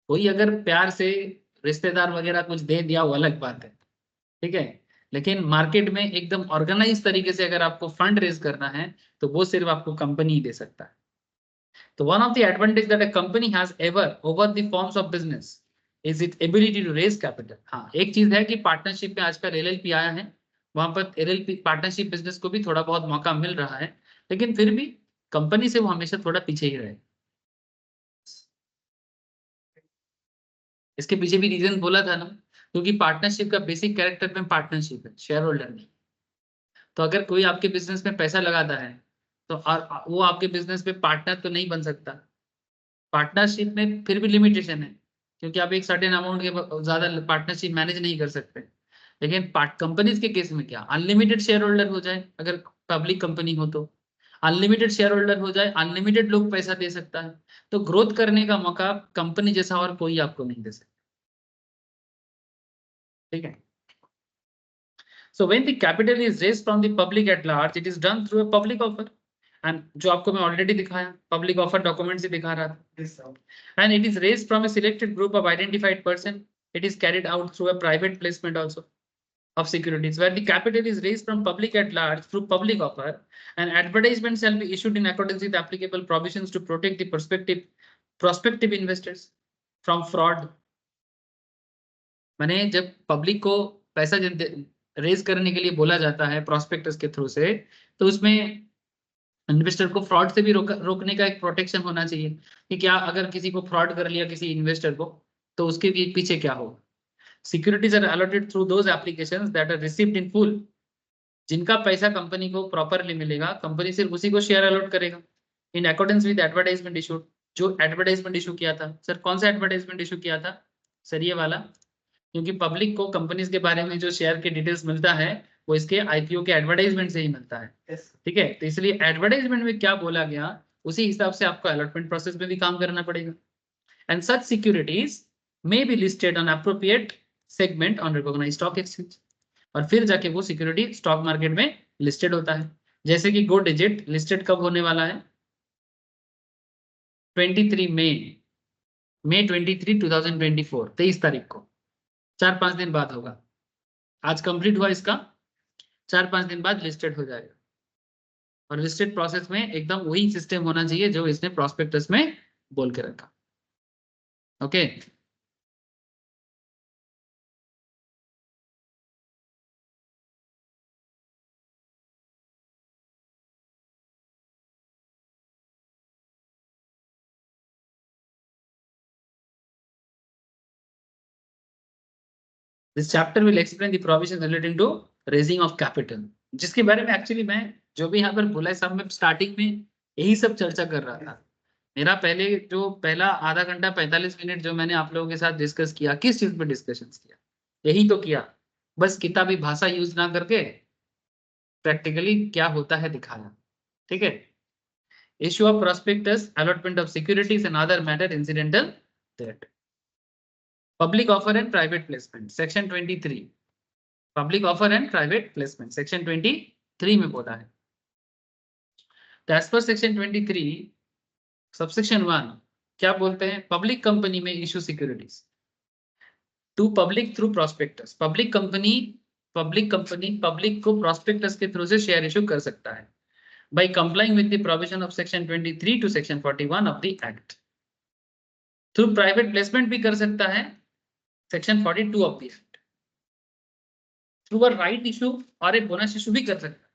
कोई अगर प्यार से रिश्तेदार वगैरह कुछ दे दिया वो अलग बात है, ठीक है, लेकिन मार्केट में एकदम ऑर्गेनाइज तरीके से अगर आपको फंड रेज करना है, तो वो सिर्फ आपको कंपनी ही दे सकता है। तो one of the advantage that a company has ever over the forms of business is it ability to raise capital. हाँ, एक चीज है कि पार्टनरशिप में आजकल एलएलपी आया है, वहां पर एलएलपी पार्टनरशिप बिजनेस को भी थोड़ा बहुत मौका मिल रहा है, लेकिन फिर भी कंपनी से वो हमेशा थोड़ा पीछे ही रहे। इसके पीछे भी रीजन बोला था ना, क्योंकि पार्टनरशिप का बेसिक कैरेक्टर में पार्टनरशिप है, शेयर होल्डर नहीं। तो अगर कोई आपके बिजनेस में पैसा लगाता है तो वो आपके बिजनेस में पार्टनर तो नहीं बन सकता। पार्टनरशिप में फिर भी लिमिटेशन है, क्योंकि आप एक सर्टेन अमाउंट के ज्यादा पार्टनरशिप मैनेज नहीं कर सकते। लेकिन कंपनीज के केस में क्या, अनलिमिटेड शेयर होल्डर हो जाए, अगर पब्लिक कंपनी हो तो अनलिमिटेड शेयर होल्डर हो जाए, अनलिमिटेड लोग पैसा दे सकता है, तो ग्रोथ करने का मौका कंपनी जैसा और कोई आपको नहीं दे सकता। ठीक है। So when the capital is raised from the public at large, it is done through a public offer. And जो आपको मैं already दिखाया, public offer documents ही दिखा रहा था. Yes, sir. And it is raised from a selected group of identified person. It is carried out through a private placement also of securities, where the capital is raised from public at large through public offer, and advertisement shall be issued in accordance with applicable provisions to protect the prospective investors from fraud. माने जब public को पैसा raise करने के लिए बोला जाता है प्रोस्पेक्टस के थ्रू से, तो उसमें इन्वेस्टर को फ्रॉड से भी रोकने का एक प्रोटेक्शन होना चाहिए कि क्या अगर किसी को फ्रॉड कर लिया किसी इन्वेस्टर को, तो उसके पीछे क्या होगा। Securities are allotted through those applications that are received in full. जिनका पैसा कंपनी को प्रॉपरली मिलेगा, कंपनी सिर्फ उसी को शेयर अलॉट करेगा इन अकॉर्डेंस विद एडवर्टाइजमेंट इशूड। जो एडवर्टाइजमेंट इशू किया था सर, कौन सा एडवर्टाइजमेंट इशू किया था सर, ये वाला, क्योंकि पब्लिक को कंपनीज के बारे में जो शेयर के डिटेल्स मिलता है वो इसके आईपीओ के एडवर्टाइजमेंट से ही मिलता है। ठीक है, तो इसलिए एडवर्टाइजमेंट में क्या बोला गया उसी हिसाब से आपको अलॉटमेंट प्रोसेस में भी काम करना पड़ेगा। And such securities may be listed on appropriate segment on recognised stock exchange, और फिर जाके वो सिक्योरिटी स्टॉक मार्केट में लिस्टेड होता है। जैसे कि गो डिजिट लिस्टेड कब होने वाला है, 23 मई 23 2024, 23 तारीख को, 4-5 दिन बाद होगा। आज कंप्लीट हुआ इसका, 4-5 दिन बाद लिस्टेड हो जाएगा। और लिस्टेड प्रोसेस में एकदम वही सिस्टम होना चाहिए जो इसने प्रोस्पेक्टस में बोल के रखा। Okay, this chapter will explain the provision relating to raising of capital, जिसके बारे में एक्चुअली मैं जो भी यहाँ पर बोला है सब में स्टार्टिंग में यही सब चर्चा कर रहा था। मेरा पहला आधा घंटा 45 मिनट जो मैंने आप लोगों के साथ डिस्कस किया, किस चीज पे डिस्कशन किया, यही तो किया, बस किताबी भाषा यूज ना करके प्रैक्टिकली क्या होता है दिखाया। ठीक है, issue of prospectus, allotment of securities and other matter incidental thereto. Public offer and private placement, section 23. Public offer and private placement, section 23 में बोला है। तो as per section 23, subsection 1 क्या बोलते हैं, पब्लिक कंपनी में issue securities to public through prospectus. Public को prospectus के थ्रू से शेयर इशू कर सकता है by complying with the provision of section 23 to section 41 of the act. Through private placement भी कर सकता है, section 42 of the act. Through a right issue और एक बोनस इशू भी कर सकता है।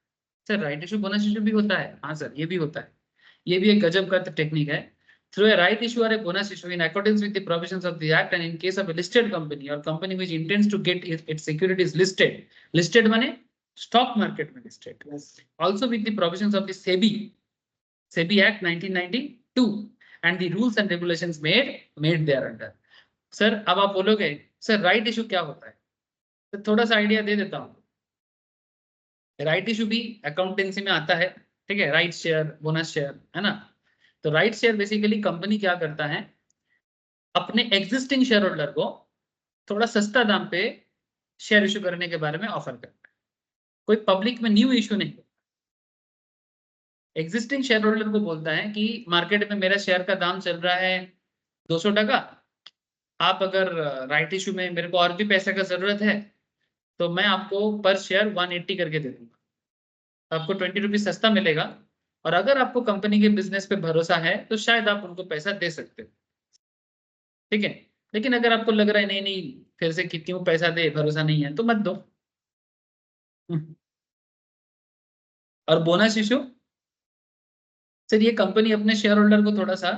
Sir right issue bonus issue भी होता है, हाँ सर ये भी होता है, ये भी एक गजब का टेक्निक है। Through a right issue or a bonus issue in accordance with the provisions of the act, and in case of a listed company or company which intends to get its securities listed माने stock market में listed, also with the provisions of the SEBI Act 1992 and the rules and regulations made thereunder. Sir अब आप बोलोगे sir right issue क्या होता है, तो थोड़ा सा आइडिया दे देता हूँ। राइट इशू भी अकाउंटेंसी में आता है, ठीक है, राइट शेयर बोनस शेयर है ना। तो राइट शेयर बेसिकली कंपनी क्या करता है, अपने एग्जिस्टिंग शेयर होल्डर को थोड़ा सस्ता दाम पे शेयर इशू करने के बारे में ऑफर करता है, कोई पब्लिक में न्यू इशू नहीं। एग्जिस्टिंग शेयर होल्डर को बोलता है कि मार्केट में मेरा शेयर का दाम चल रहा है 200 टका, आप अगर राइट इशू में मेरे को और भी पैसे का जरूरत है तो मैं आपको पर शेयर 180 करके दे दूंगा, आपको 20 रुपीज सस्ता मिलेगा, और अगर आपको कंपनी के बिजनेस पे भरोसा है तो शायद आप उनको पैसा दे सकते हो। ठीक है, लेकिन अगर आपको लग रहा है नहीं नहीं फिर से क्यों पैसा दे, भरोसा नहीं है, तो मत दो। और बोनस इशू सर, ये कंपनी अपने शेयर होल्डर को थोड़ा सा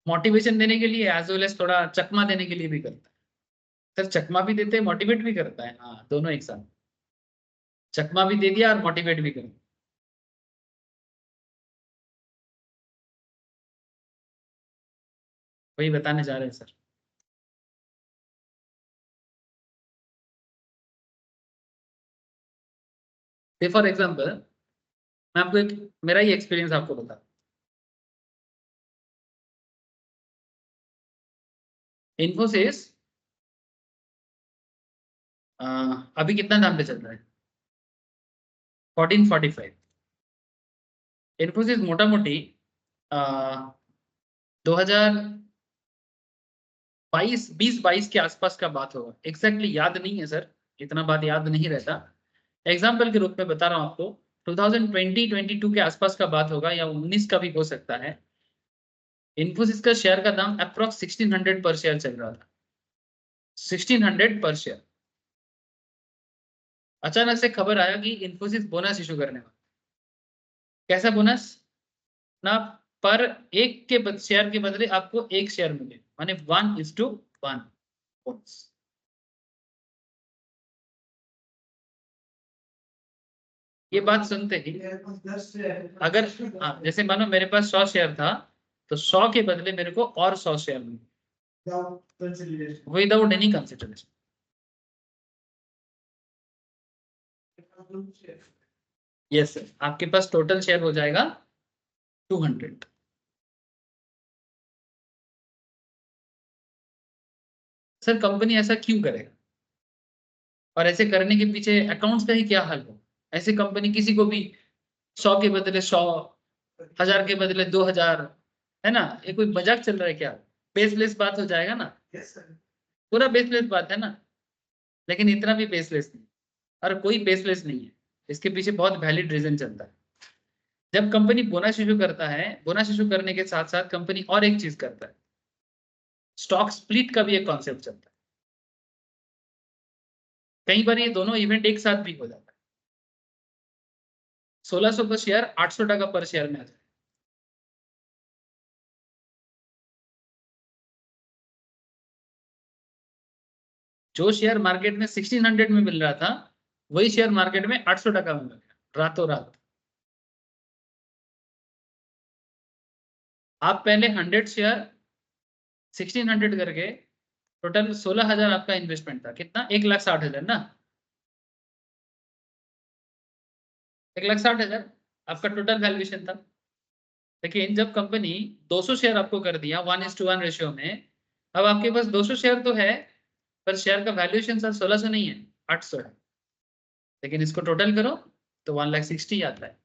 मोटिवेशन देने के लिए एज वेल एज थोड़ा चकमा देने के लिए भी करता है। सर चकमा भी देते हैं, मोटिवेट भी करता है, हाँ दोनों एक साथ। चकमा भी दे दिया और मोटिवेट भी कर दिया। वही बताने जा रहे हैं सर। फॉर एग्जाम्पल मैं आपको एक मेरा ही एक्सपीरियंस आपको बता। इन्फोसिस अभी कितना दाम पे चल रहा है? 1445। इन्फोसिस मोटा मोटी 2022 2022 के आसपास का बात होगा, एग्जैक्टली याद नहीं है सर, इतना बात याद नहीं रहता। एग्जाम्पल के रूप में बता रहा हूँ आपको, 2020-22 के आसपास का बात होगा या 19 का भी हो सकता है। इन्फोसिस का शेयर का दाम अप्रॉक्स 1600 पर शेयर चल रहा था, 1600 पर शेयर। अचानक से खबर आया कि इन्फोसिस बोनस इशू करने वाला। कैसा बोनस? ना पर एक के शेयर के बदले आपको एक शेयर मिले, माने 1:1 बोनस। ये बात सुनते ही अगर जैसे मानो मेरे पास 100 शेयर था, तो 100 के बदले मेरे को और 100 शेयर मिले without any consideration. Yes sir, आपके पास टोटल शेयर हो जाएगा 200। सर कंपनी ऐसा क्यों करेगा, और ऐसे करने के पीछे अकाउंट्स का ही क्या हाल हो? ऐसे कंपनी किसी को भी 100 के बदले 100, 1000 के बदले 2000, है ना? ये कोई मजाक चल रहा है क्या? बेसलेस बात हो जाएगा ना। पूरा बेसलेस बात है ना। लेकिन इतना भी बेसलेस नहीं, और कोई बेसलेस नहीं है, इसके पीछे बहुत वैलिड रीजन चलता है। जब कंपनी बोनस इशू करता है, बोनस इशू करने के साथ साथ कंपनी और एक चीज करता है, स्टॉक स्प्लिट का भी एक कॉन्सेप्ट चलता है। कई बार ये दोनों इवेंट एक साथ भी हो जाता है। 1600 का शेयर 800 टका पर शेयर में आ जाए। जो शेयर मार्केट में 1600 में मिल रहा था, वही शेयर मार्केट में 800 टका में मिल गया रातों रात। आप पहले 100 शेयर 1600 करके, टोटल 16,000 आपका इन्वेस्टमेंट था, कितना? 1,60,000 ना। 1,60,000 आपका टोटल वैल्यूएशन था। लेकिन जब कंपनी 200 शेयर आपको कर दिया 1:1 रेशियो में, अब आपके पास 200 शेयर तो है, पर शेयर का वैल्यूएशन सर 1600 नहीं है, 800 है। लेकिन इसको टोटल करो तो 1,60,000 आता है।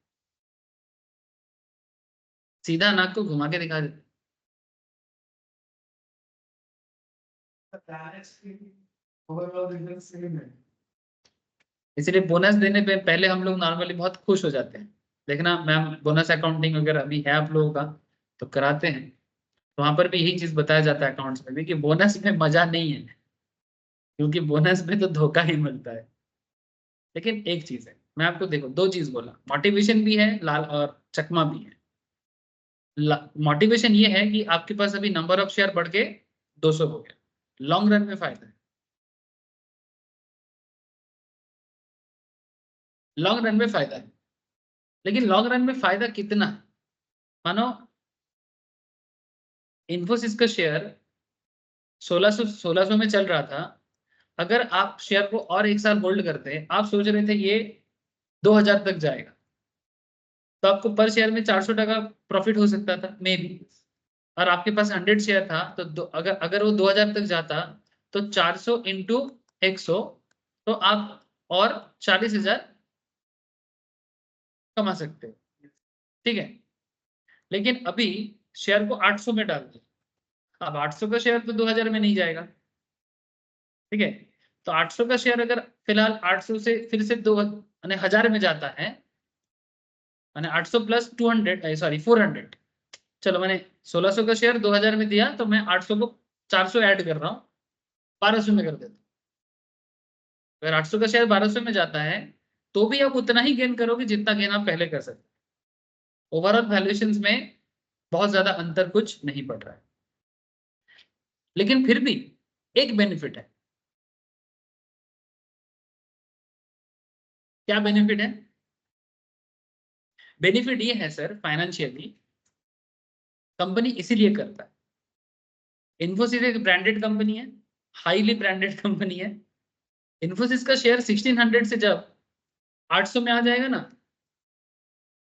सीधा नाक को घुमा के दिखा देते। इसलिए बोनस देने पे पहले हम लोग नॉर्मली बहुत खुश हो जाते हैं। देखना मैम, बोनस अकाउंटिंग अगर अभी है आप लोगों का तो कराते हैं, तो वहां पर भी यही चीज बताया जाता है अकाउंट्स में भी, कि बोनस में मजा नहीं है, क्योंकि बोनस में तो धोखा ही मिलता है। लेकिन एक चीज है, मैं आपको देखो दो चीज बोला, मोटिवेशन भी है लाल और चकमा भी है। मोटिवेशन ये है कि आपके पास अभी नंबर ऑफ शेयर बढ़ के 200 हो गया, लॉन्ग रन में फायदा है। लॉन्ग रन में फायदा है, लेकिन लॉन्ग रन में फायदा कितना है? मानो इन्फोसिस का शेयर 1600 में चल रहा था, अगर आप शेयर को और एक साल होल्ड करते, आप सोच रहे थे ये 2000 तक जाएगा, तो आपको पर शेयर में 400 टका प्रॉफिट हो सकता था मे बी। और आपके पास 100 शेयर था, तो अगर अगर वो 2000 तक जाता, तो 400 इंटू 100, तो आप और 40,000 कमा सकते हो। ठीक है, लेकिन अभी शेयर को 800 में डाल दिया। अब 800 का शेयर तो 2000 में नहीं जाएगा। ठीक है, तो 800 का शेयर अगर फिलहाल 800 से फिर से 2 यानी 1000 में जाता है, मैंने 800 प्लस 200 सॉरी 400, चलो मैंने 1600 का शेयर 2000 में दिया, तो मैं 800 को 400 ऐड कर रहा हूँ, 1200 में कर देता हूँ। अगर 800 का शेयर 1200 में जाता है, तो भी आप उतना ही गेन करोगे जितना गेन आप पहले कर सकते। ओवरऑल वैल्यूएशंस में बहुत ज्यादा अंतर कुछ नहीं पड़ रहा है। लेकिन फिर भी एक बेनिफिट है। क्या बेनिफिट है? बेनिफिट ये है सर, फाइनेंशियली कंपनी इसीलिए करता है, इन्फोसिस एक ब्रांडेड कंपनी है, हाईली ब्रांडेड कंपनी है। इन्फोसिस का शेयर 1600 से जब 800 में आ जाएगा ना,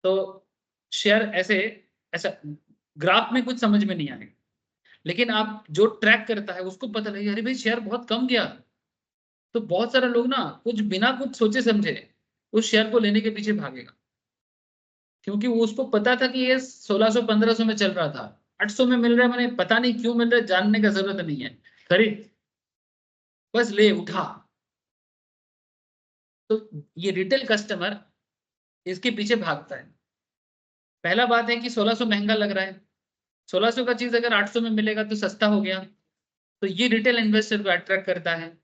तो शेयर ऐसे ऐसा ग्राफ में कुछ समझ में नहीं आएगा, लेकिन आप जो ट्रैक करता है उसको पता लगेगा अरे भाई शेयर बहुत कम गया, तो बहुत सारे लोग ना कुछ बिना कुछ सोचे समझे उस शेयर को लेने के पीछे भागेगा, क्योंकि वो उसको पता था कि ये 1600-1500 में चल रहा था, 800 में मिल रहा है, मैंने पता नहीं क्यों मिल रहा है, जानने का जरूरत नहीं है, खरीद, बस ले उठा। तो ये रिटेल कस्टमर इसके पीछे भागता है। पहला बात है कि 1600 महंगा लग रहा है, 1600 का चीज अगर 800 में मिलेगा तो सस्ता हो गया, तो ये रिटेल इन्वेस्टर को अट्रैक्ट करता है।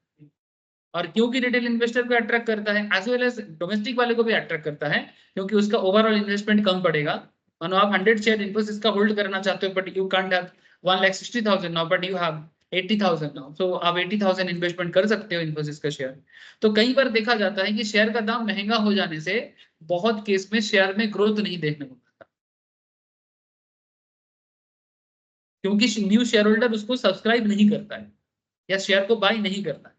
और क्योंकि रिटेल इन्वेस्टर को अट्रैक्ट करता है, एज वेल एज डोमेस्टिक वाले को भी अट्रैक्ट करता है, क्योंकि उसका ओवरऑल इन्वेस्टमेंट कम पड़ेगा। मानो आप 100 शेयर इन्फोसिस का होल्ड करना चाहते हो, but you can't have 1,60,000 now, but you have 80,000 now, so आप 80,000 इन्वेस्टमेंट कर सकते हो इन्फोसिस का शेयर। तो कई बार देखा जाता है कि शेयर का दाम महंगा हो जाने से बहुत केस में शेयर में ग्रोथ नहीं देखने को मिलता, क्योंकि न्यू शेयर होल्डर उसको सब्सक्राइब नहीं करता है या शेयर को बाय नहीं करता है।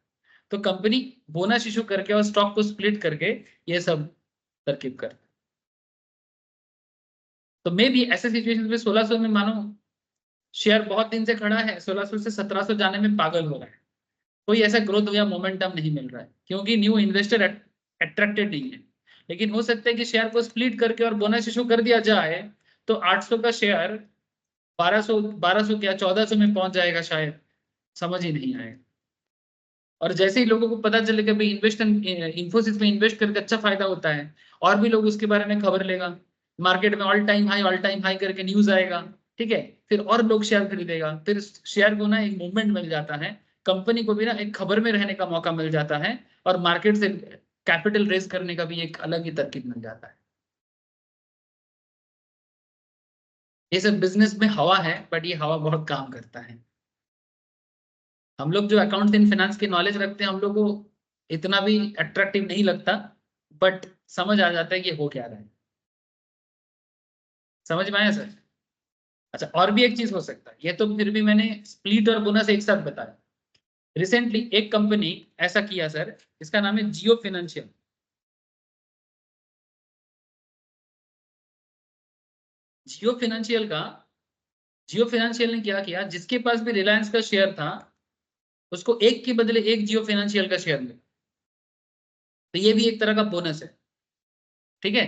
तो कंपनी बोनस इशू करके और स्टॉक को स्प्लिट करके ये सब तरकीब करता है। तो मे भी ऐसे सिचुएशन में 1600 में मानो शेयर बहुत दिन से खड़ा है, 1600 से 1700 जाने में पागल हो रहा है, कोई ऐसा ग्रोथ या मोमेंटम नहीं मिल रहा है, क्योंकि न्यू इन्वेस्टर अट्रैक्टेड नहीं है। लेकिन हो सकता है कि शेयर को स्प्लिट करके और बोनस इशू कर दिया जाए, तो 800 का शेयर 1200 क्या 1400 में पहुंच जाएगा शायद, समझ ही नहीं आएगा। और जैसे ही लोगों को पता चले कि भाई इन्फोसिस में इन्वेस्ट करके अच्छा फायदा होता है, और भी लोग उसके बारे में खबर लेगा, मार्केट में ऑल टाइम हाई करके न्यूज आएगा, ठीक है, फिर और लोग शेयर खरीदेगा, फिर शेयर को ना एक मूवमेंट मिल जाता है, कंपनी को भी ना एक खबर में रहने का मौका मिल जाता है, और मार्केट से कैपिटल रेज करने का भी एक अलग ही तरकीब मिल जाता है। ये सब बिजनेस में हवा है, बट ये हवा बहुत काम करता है। हम लोग जो अकाउंट्स इन फाइनेंस की नॉलेज रखते हैं, हम लोग को इतना भी अट्रैक्टिव नहीं लगता, बट समझ आ जाता है कि हो क्या रहा है। समझ में आया सर? अच्छा, और भी एक चीज हो सकता है, ये तो फिर भी मैंने स्प्लिट और बोनस एक साथ बताया। रिसेंटली एक कंपनी ऐसा किया सर, इसका नाम है जियो फाइनेंशियल। जियो फाइनेंशियल का जियो फाइनेंशियल ने क्या किया, जिसके पास भी रिलायंस का शेयर था उसको एक के बदले एक जियो फाइनेंशियल का शेयर मिला। तो ये भी एक तरह का बोनस है, ठीक है।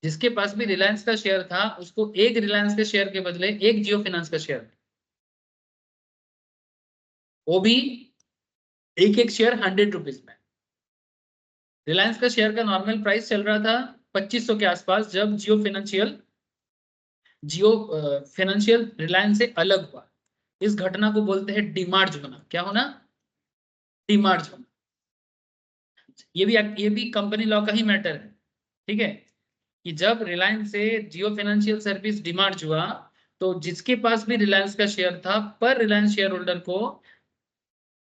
जिसके पास भी रिलायंस का शेयर था उसको एक रिलायंस के शेयर के बदले एक जियो फाइनेंस का शेयर, वो भी एक एक शेयर 100 रुपीज में। रिलायंस का शेयर का नॉर्मल प्राइस चल रहा था 2500 के आसपास, जब जियो फाइनेंशियल रिलायंस से अलग हुआ। इस घटना को बोलते हैं डिमार्ज होना। क्या होना? डिमार्ज होना। ये भी कंपनी लॉ का ही मैटर है, ठीक है, कि जब रिलायंस से जियो फाइनेंशियल सर्विस डिमार्ज हुआ, तो जिसके पास भी रिलायंस का शेयर था, पर रिलायंस शेयर होल्डर को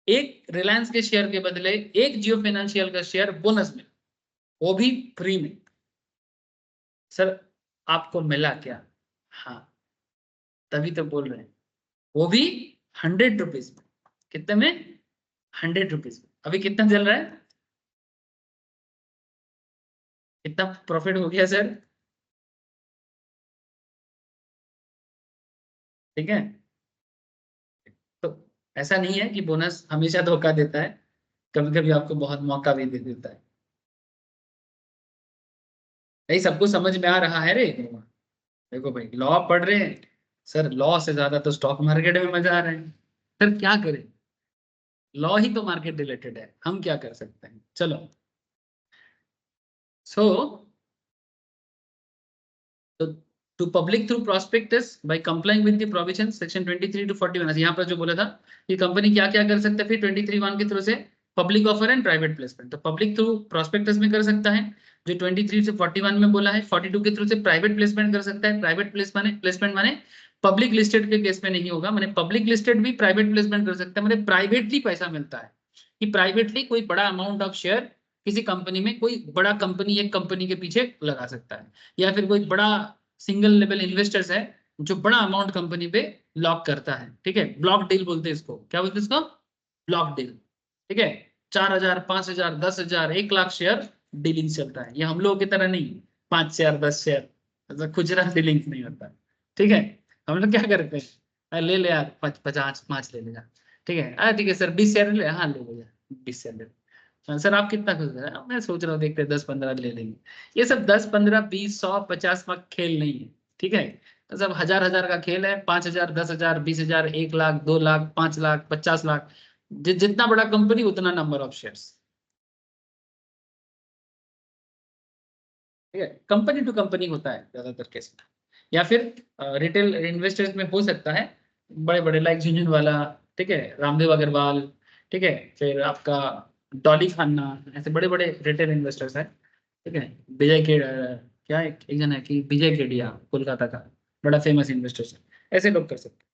एक रिलायंस के शेयर के बदले एक जियो फाइनेंशियल का शेयर बोनस मिला, वो भी फ्री में। सर आपको मिला क्या? हाँ, तभी तो बोल रहे हैं, वो भी 100 रुपीज में। कितने में? 100 रुपीज में। अभी कितना चल रहा है? कितना प्रॉफिट हो गया सर? ठीक है, तो ऐसा नहीं है कि बोनस हमेशा धोखा देता है, कभी कभी आपको बहुत मौका भी दे देता है। यही सबको समझ में आ रहा है रे? देखो भाई, लॉ पढ़ रहे हैं सर, लॉ से ज्यादा तो स्टॉक मार्केट में मजा आ रहा है। सर क्या करें, लॉ ही तो मार्केट रिलेटेड है, हम क्या कर सकते हैं। चलो, सो तो to public through prospectus by complying with the provision section 23 to 41। यहाँ पर जो बोला था कि कंपनी क्या क्या कर सकता है फिर 23(1) के थ्रू से, public offer and private placement. तो पब्लिक थ्रू प्रोस्पेक्टस में कर सकता है, जो 23 से 41 में बोला है। 42 के थ्रू से प्राइवेट प्लेसमेंट कर सकता है। प्राइवेट प्लेसमेंट माने पब्लिक लिस्टेड के केस में नहीं होगा, माने पब्लिक लिस्टेड भी प्राइवेट प्लेसमेंट कर सकता है, माने प्राइवेटली पैसा मिलता है, कि प्राइवेटली कोई बड़ा अमाउंट ऑफ शेयर किसी कंपनी में कोई बड़ा कंपनी एक कंपनी के पीछे लगा सकता है, या फिर कोई बड़ा सिंगल लेवल इन्वेस्टर्स है जो बड़ा अमाउंट कंपनी पे लॉक करता है, ठीक है, ब्लॉक डील बोलते हैं इसको, क्या बोलते हैं इसको, ब्लॉक डील, ठीक है। 4,000 5,000 10,000 1 लाख शेयर डीलिंग चलता है, ये हम लोगों की तरह नहीं 5 शेयर 10 शेयर, ऐसा खुचरा डीलिंग नहीं होता, ठीक है। हम लोग क्या करते हैं, ले ले यार 50 5 ले ले जा, ठीक है, ठीक है सर 20 शेयर ले, हाँ ले ले जा 20 शेयर ले, सर आप कितना खुश है, मैं सोच रहा हूँ देखते 10-15 ले लेंगे। ये सब 10-15-20-100-50 का खेल नहीं है, ठीक है, तो सब हजार हजार का खेल है, 5,000 10,000 20,000 1 लाख 2 लाख 5 लाख 50 लाख, जितना बड़ा कंपनी उतना नंबर ऑफ शेयर्स, ठीक है, कंपनी टू कंपनी होता है ज्यादातर केस में, या फिर रिटेल इन्वेस्टर्स में हो सकता है बड़े बड़े लाइक झुंझुनवाला, ठीक है, रामदेव अग्रवाल, ठीक है, फिर आपका डॉली खन्ना, ऐसे बड़े बड़े रिटेल इन्वेस्टर्स हैं, ठीक है, विजय के क्या एक जन है कि विजय केडिया कोलकाता का बड़ा फेमस इन्वेस्टर्स है, ऐसे लोग कर सकते हैं।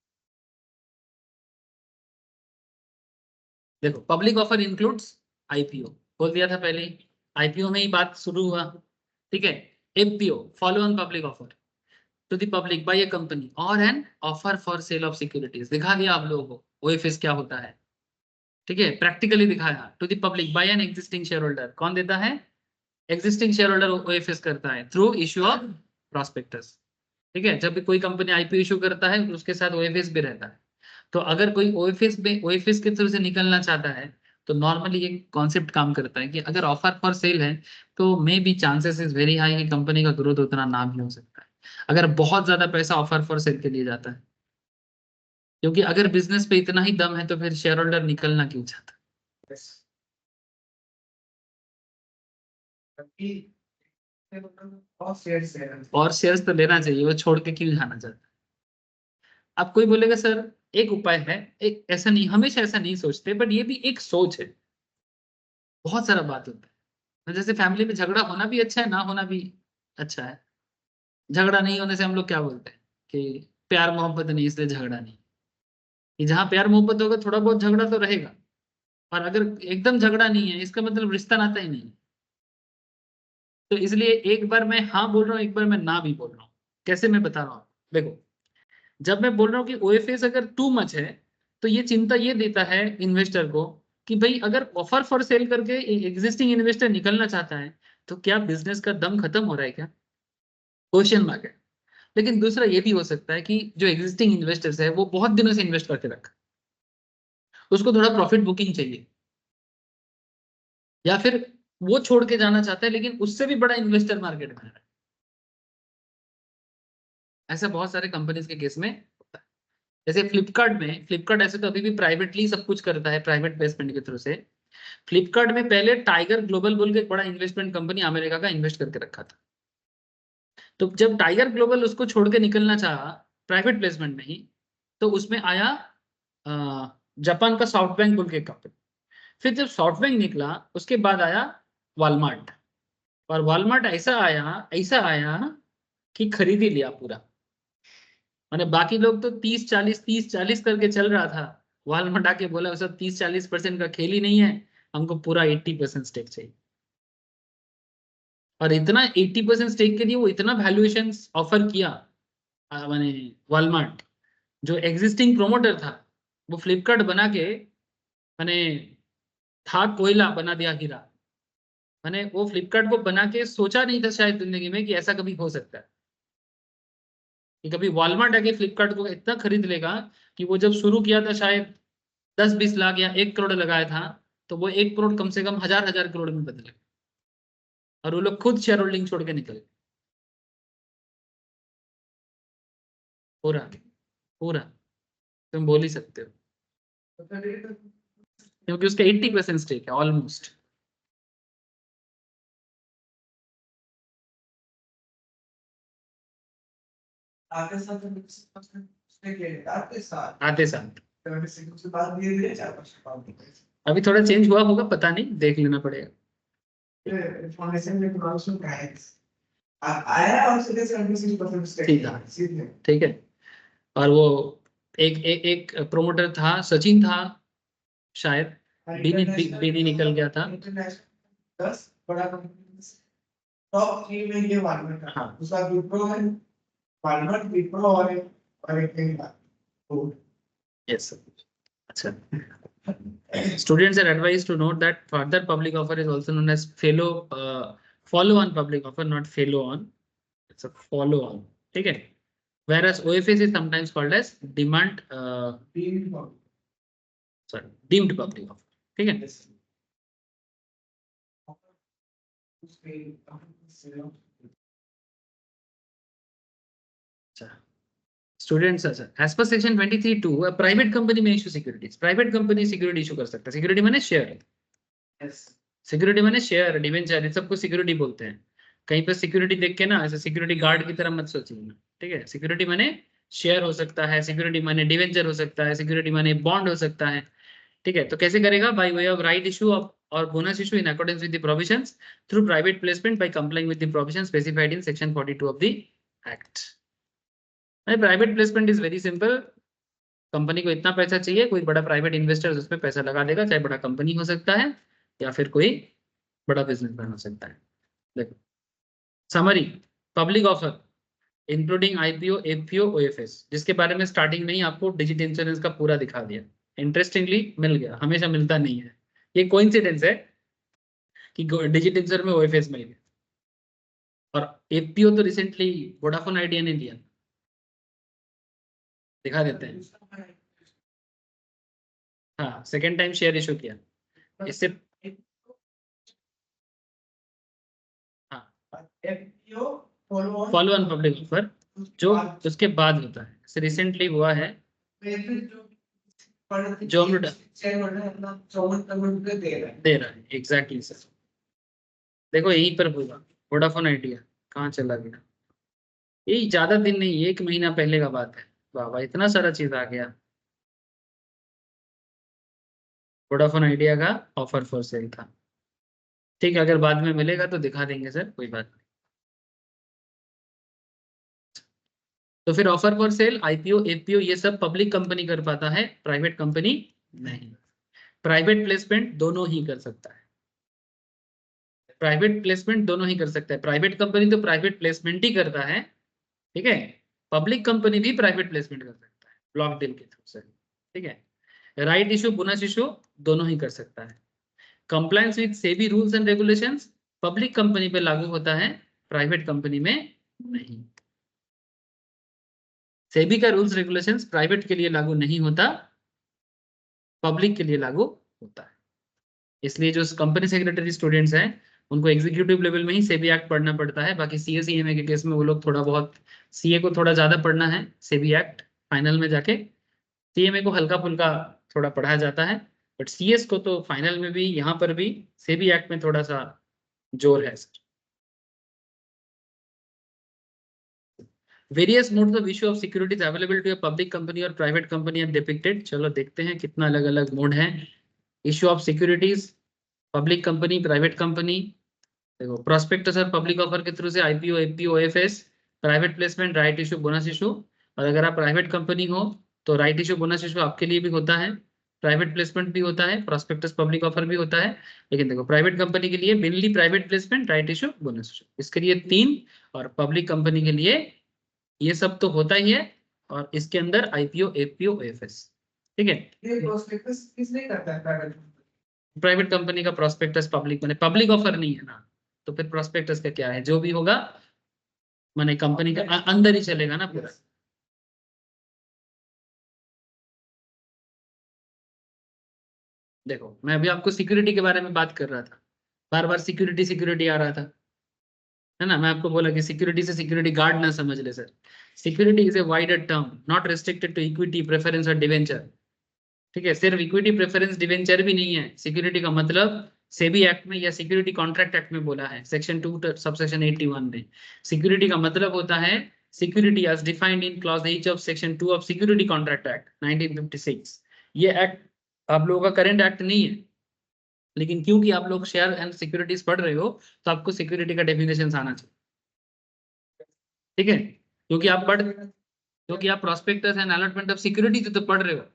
देखो पब्लिक ऑफर इंक्लूड्स आईपीओ, बोल दिया था पहले ही, आईपीओ में ही बात शुरू हुआ, ठीक है, FPO follow on public offer to the public by a company और an offer for sale of securities, दिखा दिया आप लोगों को ओएफएस क्या होता है, ठीक है, प्रैक्टिकली दिखाया, to the public by an existing shareholder, कौन देता है, एग्जिस्टिंग शेयर होल्डर ओएफएस करता है थ्रू इश्यू ऑफ प्रॉस्पेक्टस, ठीक है, जब भी कोई कंपनी आईपीओ इशू करता है उसके साथ ओएफएस भी रहता है, तो अगर कोई ओएफएस के थ्रू से निकलना चाहता है तो नॉर्मली ये कॉन्सेप्ट काम करता है कि अगर ऑफर फॉर सेल है तो may be chances is very high कि कंपनी का ग्रोथ उतना ना भी हो सकता है, अगर बहुत ज्यादा पैसा ऑफर फॉर सेल के लिए जाता है, क्योंकि अगर बिजनेस पे इतना ही दम है तो फिर शेयर होल्डर निकलना क्यों चाहता है। Yes. क्योंकि बहुत शेयर्स है। और शेयर्स तो लेना चाहिए, वो छोड़ के क्यों जाना चाहता है। अब कोई बोलेगा सर एक उपाय है, एक ऐसा नहीं, हमेशा ऐसा नहीं सोचते, बट ये भी एक सोच है, बहुत सारा बात होता है, जैसे फैमिली में झगड़ा होना भी अच्छा है, ना होना भी अच्छा है, झगड़ा नहीं होने से हम लोग क्या बोलते हैं कि प्यार मोहब्बत नहीं इसलिए झगड़ा नहीं, कि जहाँ प्यार मोहब्बत होगा थोड़ा बहुत झगड़ा तो रहेगा, और अगर एकदम झगड़ा नहीं है इसका मतलब रिश्ता नाता ही नहीं है, तो इसलिए एक बार मैं हाँ बोल रहा हूँ एक बार मैं ना भी बोल रहा हूँ, कैसे मैं बता रहा हूँ, देखो जब मैं बोल रहा हूँ कि ओएफएस अगर टू मच है तो ये चिंता ये देता है इन्वेस्टर को कि भाई अगर ऑफर फॉर सेल करके एग्जिस्टिंग इन्वेस्टर निकलना चाहता है तो क्या बिजनेस का दम खत्म हो रहा है क्या, क्वेश्चन मार्क है। लेकिन दूसरा ये भी हो सकता है कि जो एग्जिस्टिंग इन्वेस्टर्स है वो बहुत दिनों से इन्वेस्ट करके रखा, उसको थोड़ा प्रॉफिट बुकिंग चाहिए, या फिर वो छोड़ के जाना चाहता है लेकिन उससे भी बड़ा इन्वेस्टर मार्केट में है, ऐसा बहुत सारे कंपनीज के केस में होता है। जैसे फ्लिपकार्ट ऐसे तो अभी भी प्राइवेटली सब कुछ करता है प्राइवेट प्लेसमेंट के थ्रू से, फ्लिपकार्ट में पहले टाइगर ग्लोबल बोल के एक बड़ा इन्वेस्टमेंट कंपनी अमेरिका का इन्वेस्ट करके रखा था, तो जब टाइगर ग्लोबल उसको छोड़ के निकलना चाहा प्राइवेट प्लेसमेंट में ही, तो उसमें आया जापान का सॉफ्टबैंक बोल के कंपनी, फिर जब सॉफ्टबैंक निकला उसके बाद आया वॉलमार्ट, और वॉलमार्ट ऐसा आया कि खरीद ही लिया पूरा, मैंने बाकी लोग तो 30-40 करके चल रहा था, वॉलमार्ट आके बोला सब 30-40% का खेल ही नहीं है, हमको पूरा 80% स्टेक चाहिए, और इतना 80% स्टेक के लिए वो इतना वैल्यूएशन ऑफर किया, मैंने वॉलमार्ट जो एग्जिस्टिंग प्रोमोटर था वो फ्लिपकार्ट बना के मैंने था कोयला बना दिया हीरा, मैंने वो फ्लिपकार्ट को बना के सोचा नहीं था शायद जिंदगी में कि ऐसा कभी हो सकता है कि कभी वॉलमार्ट आके फ्लिपकार्ट को इतना खरीद लेगा, कि वो जब शुरू किया था शायद 10-20 लाख या 1 करोड़ लगाया था, तो वो 1 करोड़ कम से कम हजार हजार करोड़ में बदले, और वो लोग खुद शेयर होल्डिंग छोड़ के निकले, पूरा पूरा तुम बोल ही सकते हो, क्योंकि उसका 80% स्टेक है ऑलमोस्ट। आगे साल में उसने किया आगे साल आते साल 76 के बाद धीरे धीरे 4-5 अभी थोड़ा चेंज हुआ होगा पता नहीं, देख लेना पड़ेगा। फाउंडेशन में प्रोडक्शन का है आया और सीधे 76% सीधा सीधे ठीक है, और वो एक प्रोमोटर था सचिन था शायद, बीनी निकल गया था, 10 बड़ा कंपनी, टॉप 3 में ये वालमार्ट है। हाँ। उसका विप्रो है, वालमार्ट, विप्रो और एक तो Yes, sir. अच्छा. Students are advised to note that further public offer is also known as follow-on public offer, not follow-on. It's a follow-on. ठीक है. Whereas OFS is sometimes called as deemed public offer. ठीक है. Students as per section 23(2) a private company may issue securities. Private company security issue कर सकता है. Security माने share. Security माने share, debenture, ये सबको सिक्योरिटी बोलते हैं. कहीं पर सिक्योरिटी देख के ना ऐसे सिक्योरिटी गार्ड की तरह मत सोचिए. ठीक है. सिक्योरिटी माने शेयर हो सकता है, सिक्योरिटी माने डिवेंचर हो सकता है, सिक्योरिटी माने बॉन्ड हो सकता है. ठीक है. तो कैसे करेगा? By way of right issue of और bonus issue in accordance with the provisions through private placement by complying with the provisions specified in section 42 of the act. Private placement is very simple. Company को इतना पैसा चाहिए, कोई बड़ा private investor उस पर पैसा लगा देगा, चाहे बड़ा कंपनी हो सकता है या फिर कोई बड़ा बिजनेसमैन हो सकता है. देखो summary, public offer including IPO, FPO, OFS, जिसके बारे में स्टार्टिंग में ही आपको डिजिट इंश्योरेंस का पूरा दिखा दिया. इंटरेस्टिंगली मिल गया, हमेशा मिलता नहीं है. ये कोइंसिडेंस है कि डिजिट इंश्योरेंस में ओएफएस मिल गया. और एफपीओ तो रिसेंटली वोडाफोन आइडिया ने दिया, दिखा देते हैं. हाँ, सेकेंड टाइम शेयर इशू किया. इससे फॉलो ऑन पब्लिक ऑफर जो उसके बाद होता है, रिसेंटली हुआ है जो हम दे रहा है. Exactly sir. देखो यहीं पर होगा. वोडाफोन आइडिया कहाँ चला गया? यही ज्यादा दिन नहीं, 1 महीना पहले का बात है. वाह, इतना सारा चीज आ गया. वोडाफोन आइडिया का ऑफर फॉर सेल था. ठीक है, अगर बाद में मिलेगा तो दिखा देंगे सर, कोई बात नहीं. तो फिर offer for cell, IPO, FPO, ये सब पब्लिक कंपनी कर पाता है, प्राइवेट कंपनी नहीं. प्राइवेट प्लेसमेंट दोनों ही कर सकता है. प्राइवेट प्लेसमेंट दोनों ही कर सकता है. प्राइवेट कंपनी तो प्राइवेट प्लेसमेंट ही करता है. ठीक है. पब्लिक कंपनी भी प्राइवेट प्लेसमेंट कर सकता है ब्लॉक डील के थ्रू से. ठीक है. राइट इशू, बोनस इशू दोनों ही कर सकता है. Compliance with SEBI rules and regulations public company पे लागू होता है, प्राइवेट कंपनी में नहीं. सेबी का रूल्स रेगुलेशंस प्राइवेट के लिए लागू नहीं होता, पब्लिक के लिए लागू होता है. इसलिए जो कंपनी सेक्रेटरी स्टूडेंट्स हैं उनको एग्जीक्यूटिव लेवल में ही सेबी एक्ट पढ़ना पड़ता है. बाकी सीए सीएमए के केस में वो लोग थोड़ा बहुत, सीए को थोड़ा ज्यादा पढ़ना है सेबी एक्ट फाइनल में जाके, सीएमए को हल्का फुल्का थोड़ा पढ़ाया जाता है. बट सीएस को तो फाइनल में भी, यहाँ पर भी सेबी एक्ट में थोड़ा सा जोर है sir. Various modes of issue of securities available to a public company और प्राइवेट कंपनी आर डिपिक्टेड. चलो देखते हैं कितना अलग अलग मोड है issue of securities. Public company, private company. देखो प्रोस्पेक्टस और पब्लिक ऑफर के थ्रू से IPO, FPO, OFS, private placement, right issue, bonus issue. और अगर आप प्राइवेट कंपनी हो तो राइट इशू, बोनस इशू आपके लिए भी होता है, प्राइवेट प्लेसमेंट भी होता है, प्रोस्पेक्टस, पब्लिक ऑफर भी होता है. लेकिन देखो प्राइवेट कंपनी के लिए mainly private placement, right issue, bonus issue, इसके लिए 3. और पब्लिक कंपनी के लिए ये सब तो होता ही है, और इसके अंदर आईपीओ, एफपीओ, ओएफएस. ठीक है. ये प्रोस्पेक्टस किसने करता है? प्राइवेट कंपनी का प्रोस्पेक्टस पब्लिक माने पब्लिक ऑफर नहीं है ना, तो फिर प्रोस्पेक्टस का क्या है? जो भी होगा माने कंपनी के अंदर ही चलेगा ना पूरा. देखो मैं अभी आपको सिक्योरिटी के बारे में बात कर रहा था, बार बार सिक्योरिटी सिक्योरिटी आ रहा था, है ना. मैं आपको बोला कि सिक्योरिटी से सिक्योरिटी गार्ड ना समझ ले sir. Security is a wider term, not restricted to equity, preference और डिवेंचर. ठीक है. सिर्फ इक्विटी, प्रेफरेंस, डिवेंचर भी नहीं है. सिक्योरिटी का मतलब सेबी एक्ट में या सिक्योरिटी कॉन्ट्रैक्ट एक्ट में बोला है सेक्शन 2 सबसेक्शन 81 में. सिक्योरिटी का मतलब होता है security as defined in clause H of section 2 of security contract act 1956. ये एक्ट आप लोगों का करंट एक्ट नहीं है, लेकिन क्योंकि आप लोग शेयर एंड सिक्योरिटीज पढ़ रहे हो तो आपको सिक्योरिटी का डेफिनेशन आना चाहिए. ठीक है. क्योंकि आप prospectus and allotment of security तो पढ़ रहे हो.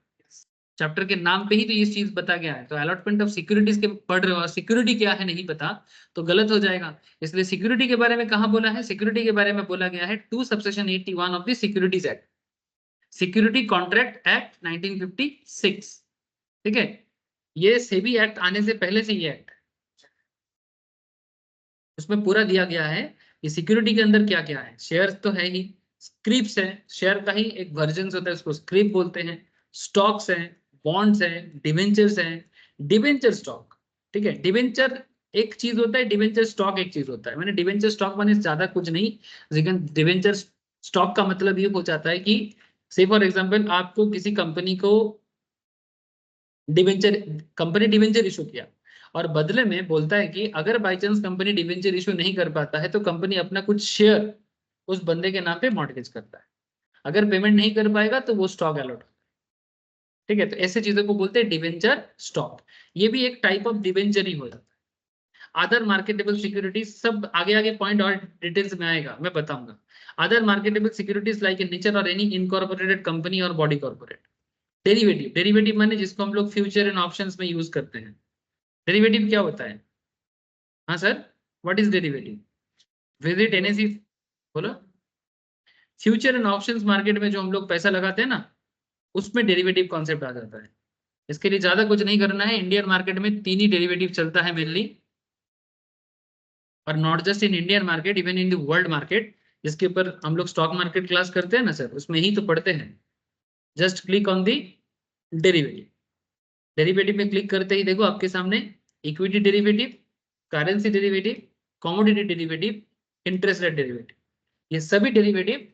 चैप्टर के नाम पे ही तो ये चीज बता गया है। तो अलॉटमेंट ऑफ सिक्योरिटीज के पढ़ रहे हो, सिक्योरिटी क्या है नहीं पता तो गलत हो जाएगा। इसलिए सिक्योरिटी के बारे में कहाँ बोला है, सिक्योरिटी के बारे में बोला गया है 2 subsection 81 of the securities act, security contract act 1956। ठीक है, ये सेबी एक्ट आने से पहले से ये एक्ट, उसमें पूरा दिया गया है कि सिक्योरिटी के अंदर क्या क्या है। शेयर तो है ही, स्क्रिप्स है, शेयर का ही एक वर्जन होता है उसको स्क्रिप बोलते हैं, स्टॉक्स हैं, बॉन्ड्स हैं, डिवेंचर्स हैं, डिवेंचर स्टॉक। ठीक है, डिवेंचर एक चीज होता है, डिवेंचर स्टॉक एक चीज होता है। मैंने डिवेंचर स्टॉक माने ज्यादा कुछ नहीं, लेकिन डिवेंचर स्टॉक का मतलब ये हो जाता है कि से फॉर एग्जाम्पल आपको किसी कंपनी को डिवेंचर, कंपनी डिवेंचर इशू किया और बदले में बोलता है कि अगर by chance company debenture issue नहीं कर पाता है तो कंपनी अपना कुछ शेयर उस बंदे के नाम पे मॉर्गेज करता है, अगर पेमेंट नहीं कर पाएगा तो वो स्टॉक अलॉट। ठीक है, तो ऐसे चीजों को बोलते हैं डिवेंचर स्टॉक। ये भी एक टाइप ऑफ डिवेंचर ही हो जाता है। अदर मार्केटेबल सिक्योरिटीज, सब आगे आगे पॉइंट और डिटेल्स में आएगा, मैं बताऊंगा। Other marketable securities like in nature और एनी इनकॉर्पोरेटेड कंपनी और बॉडी कॉर्पोरेट। डेरिवेटिव, डेरिवेटिव माने जिसको हम लोग फ्यूचर एंड ऑप्शंस में यूज करते हैं। डेरिवेटिव क्या होता है? हाँ sir, what is derivative? Visit NSE, बोलो। फ्यूचर एंड ऑप्शंस मार्केट में जो हम लोग पैसा लगाते हैं ना, उसमें डेरिवेटिव कॉन्सेप्ट आ जाता है। इसके लिए ज्यादा कुछ नहीं करना है, इंडियन मार्केट में 3 ही डेरिवेटिव चलता है मेनली, और not just in Indian market, even in the world market. जिसके ऊपर हम लोग स्टॉक मार्केट क्लास करते हैं ना सर, उसमें ही तो पढ़ते हैं। Just click on the derivative, derivative में क्लिक करते ही देखो आपके सामने equity derivative, currency derivative, commodity derivative, interest rate derivative, ये सभी डेरिवेटिव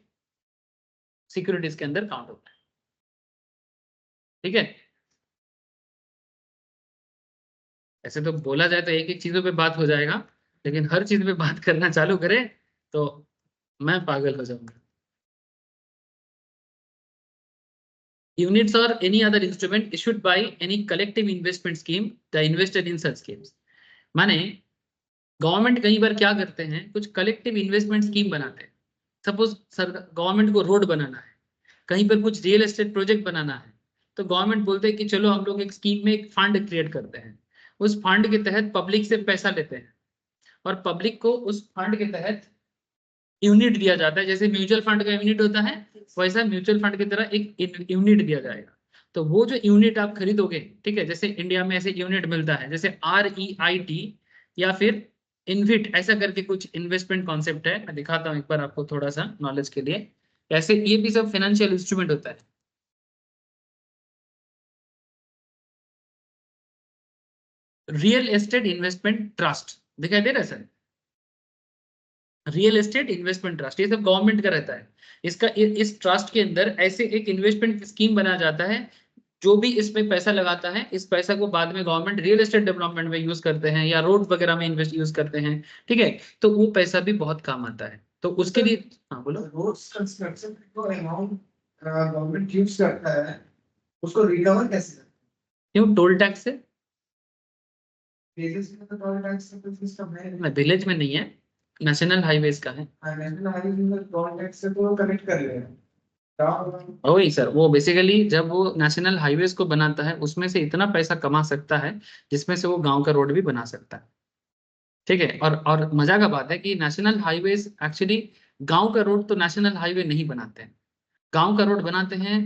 सिक्योरिटीज के अंदर काउंट होता है। ठीक है, ऐसे तो बोला जाए तो एक एक चीजों पे बात हो जाएगा, लेकिन हर चीज पे बात करना चालू करें तो मैं पागल हो जाऊंगा। Units or any other instrument issued by any collective investment scheme, the invested in such schemes। माने गवर्नमेंट कई बार क्या करते हैं, कुछ कलेक्टिव इन्वेस्टमेंट स्कीम बनाते हैं। सपोज सर गवर्नमेंट को रोड बनाना है, कहीं पर कुछ रियल एस्टेट प्रोजेक्ट बनाना है, तो गवर्नमेंट बोलते हैं कि चलो हम लोग एक स्कीम में एक फंड क्रिएट करते हैं। उस फंड के तहत पब्लिक से पैसा लेते हैं और पब्लिक को उस फंड के तहत यूनिट दिया जाता है। जैसे म्यूचुअल फंड का यूनिट होता है, वैसा म्यूचुअल फंड की तरह एक यूनिट दिया जाएगा। तो वो जो यूनिट आप खरीदोगे, ठीक है, जैसे इंडिया में ऐसे यूनिट मिलता है जैसे REIT या फिर इनविट, ऐसा करके कुछ इन्वेस्टमेंट कॉन्सेप्ट है। मैं दिखाता हूँ एक बार आपको थोड़ा सा नॉलेज के लिए। ऐसे ये भी सब फाइनेंशियल इंस्ट्रूमेंट होता है। रियल एस्टेट इन्वेस्टमेंट ट्रस्ट दिखाई दे रहा है sir, real estate investment trust, ये सब गवर्नमेंट का रहता है। इसका इस ट्रस्ट के अंदर ऐसे एक इन्वेस्टमेंट स्कीम बनाया जाता है, जो भी इसमें पैसा लगाता है, इस पैसा को बाद में गवर्नमेंट रियल एस्टेट डेवलपमेंट में यूज करते हैं या रोड वगैरह में इन्वेस्ट यूज करते हैं। ठीक है, तो वो पैसा भी बहुत काम आता है, तो उसके लिए। हाँ बोलो। रोड्स कंस्ट्रक्शन को अमाउंट गवर्नमेंट यूज करता है, उसको रिकवर कैसे करता क्यों? टोल टैक्स से। है? विलेज में तो टोल टैक्स का सिस्टम है। ना, विलेज में नहीं है, नेशनल हाईवेज का है। नेशनल हाईवे में टोल टैक्स से तो कनेक्ट कर ले रहे हैं। वही सर, वो बेसिकली जब वो नेशनल हाईवेज को बनाता है उसमें से इतना पैसा कमा सकता है जिसमें से वो गांव का रोड भी बना सकता है। ठीक है, और मजा का बात है कि नेशनल हाईवेज एक्चुअली, गांव का रोड तो नेशनल हाईवे नहीं बनाते हैं, गांव का रोड बनाते हैं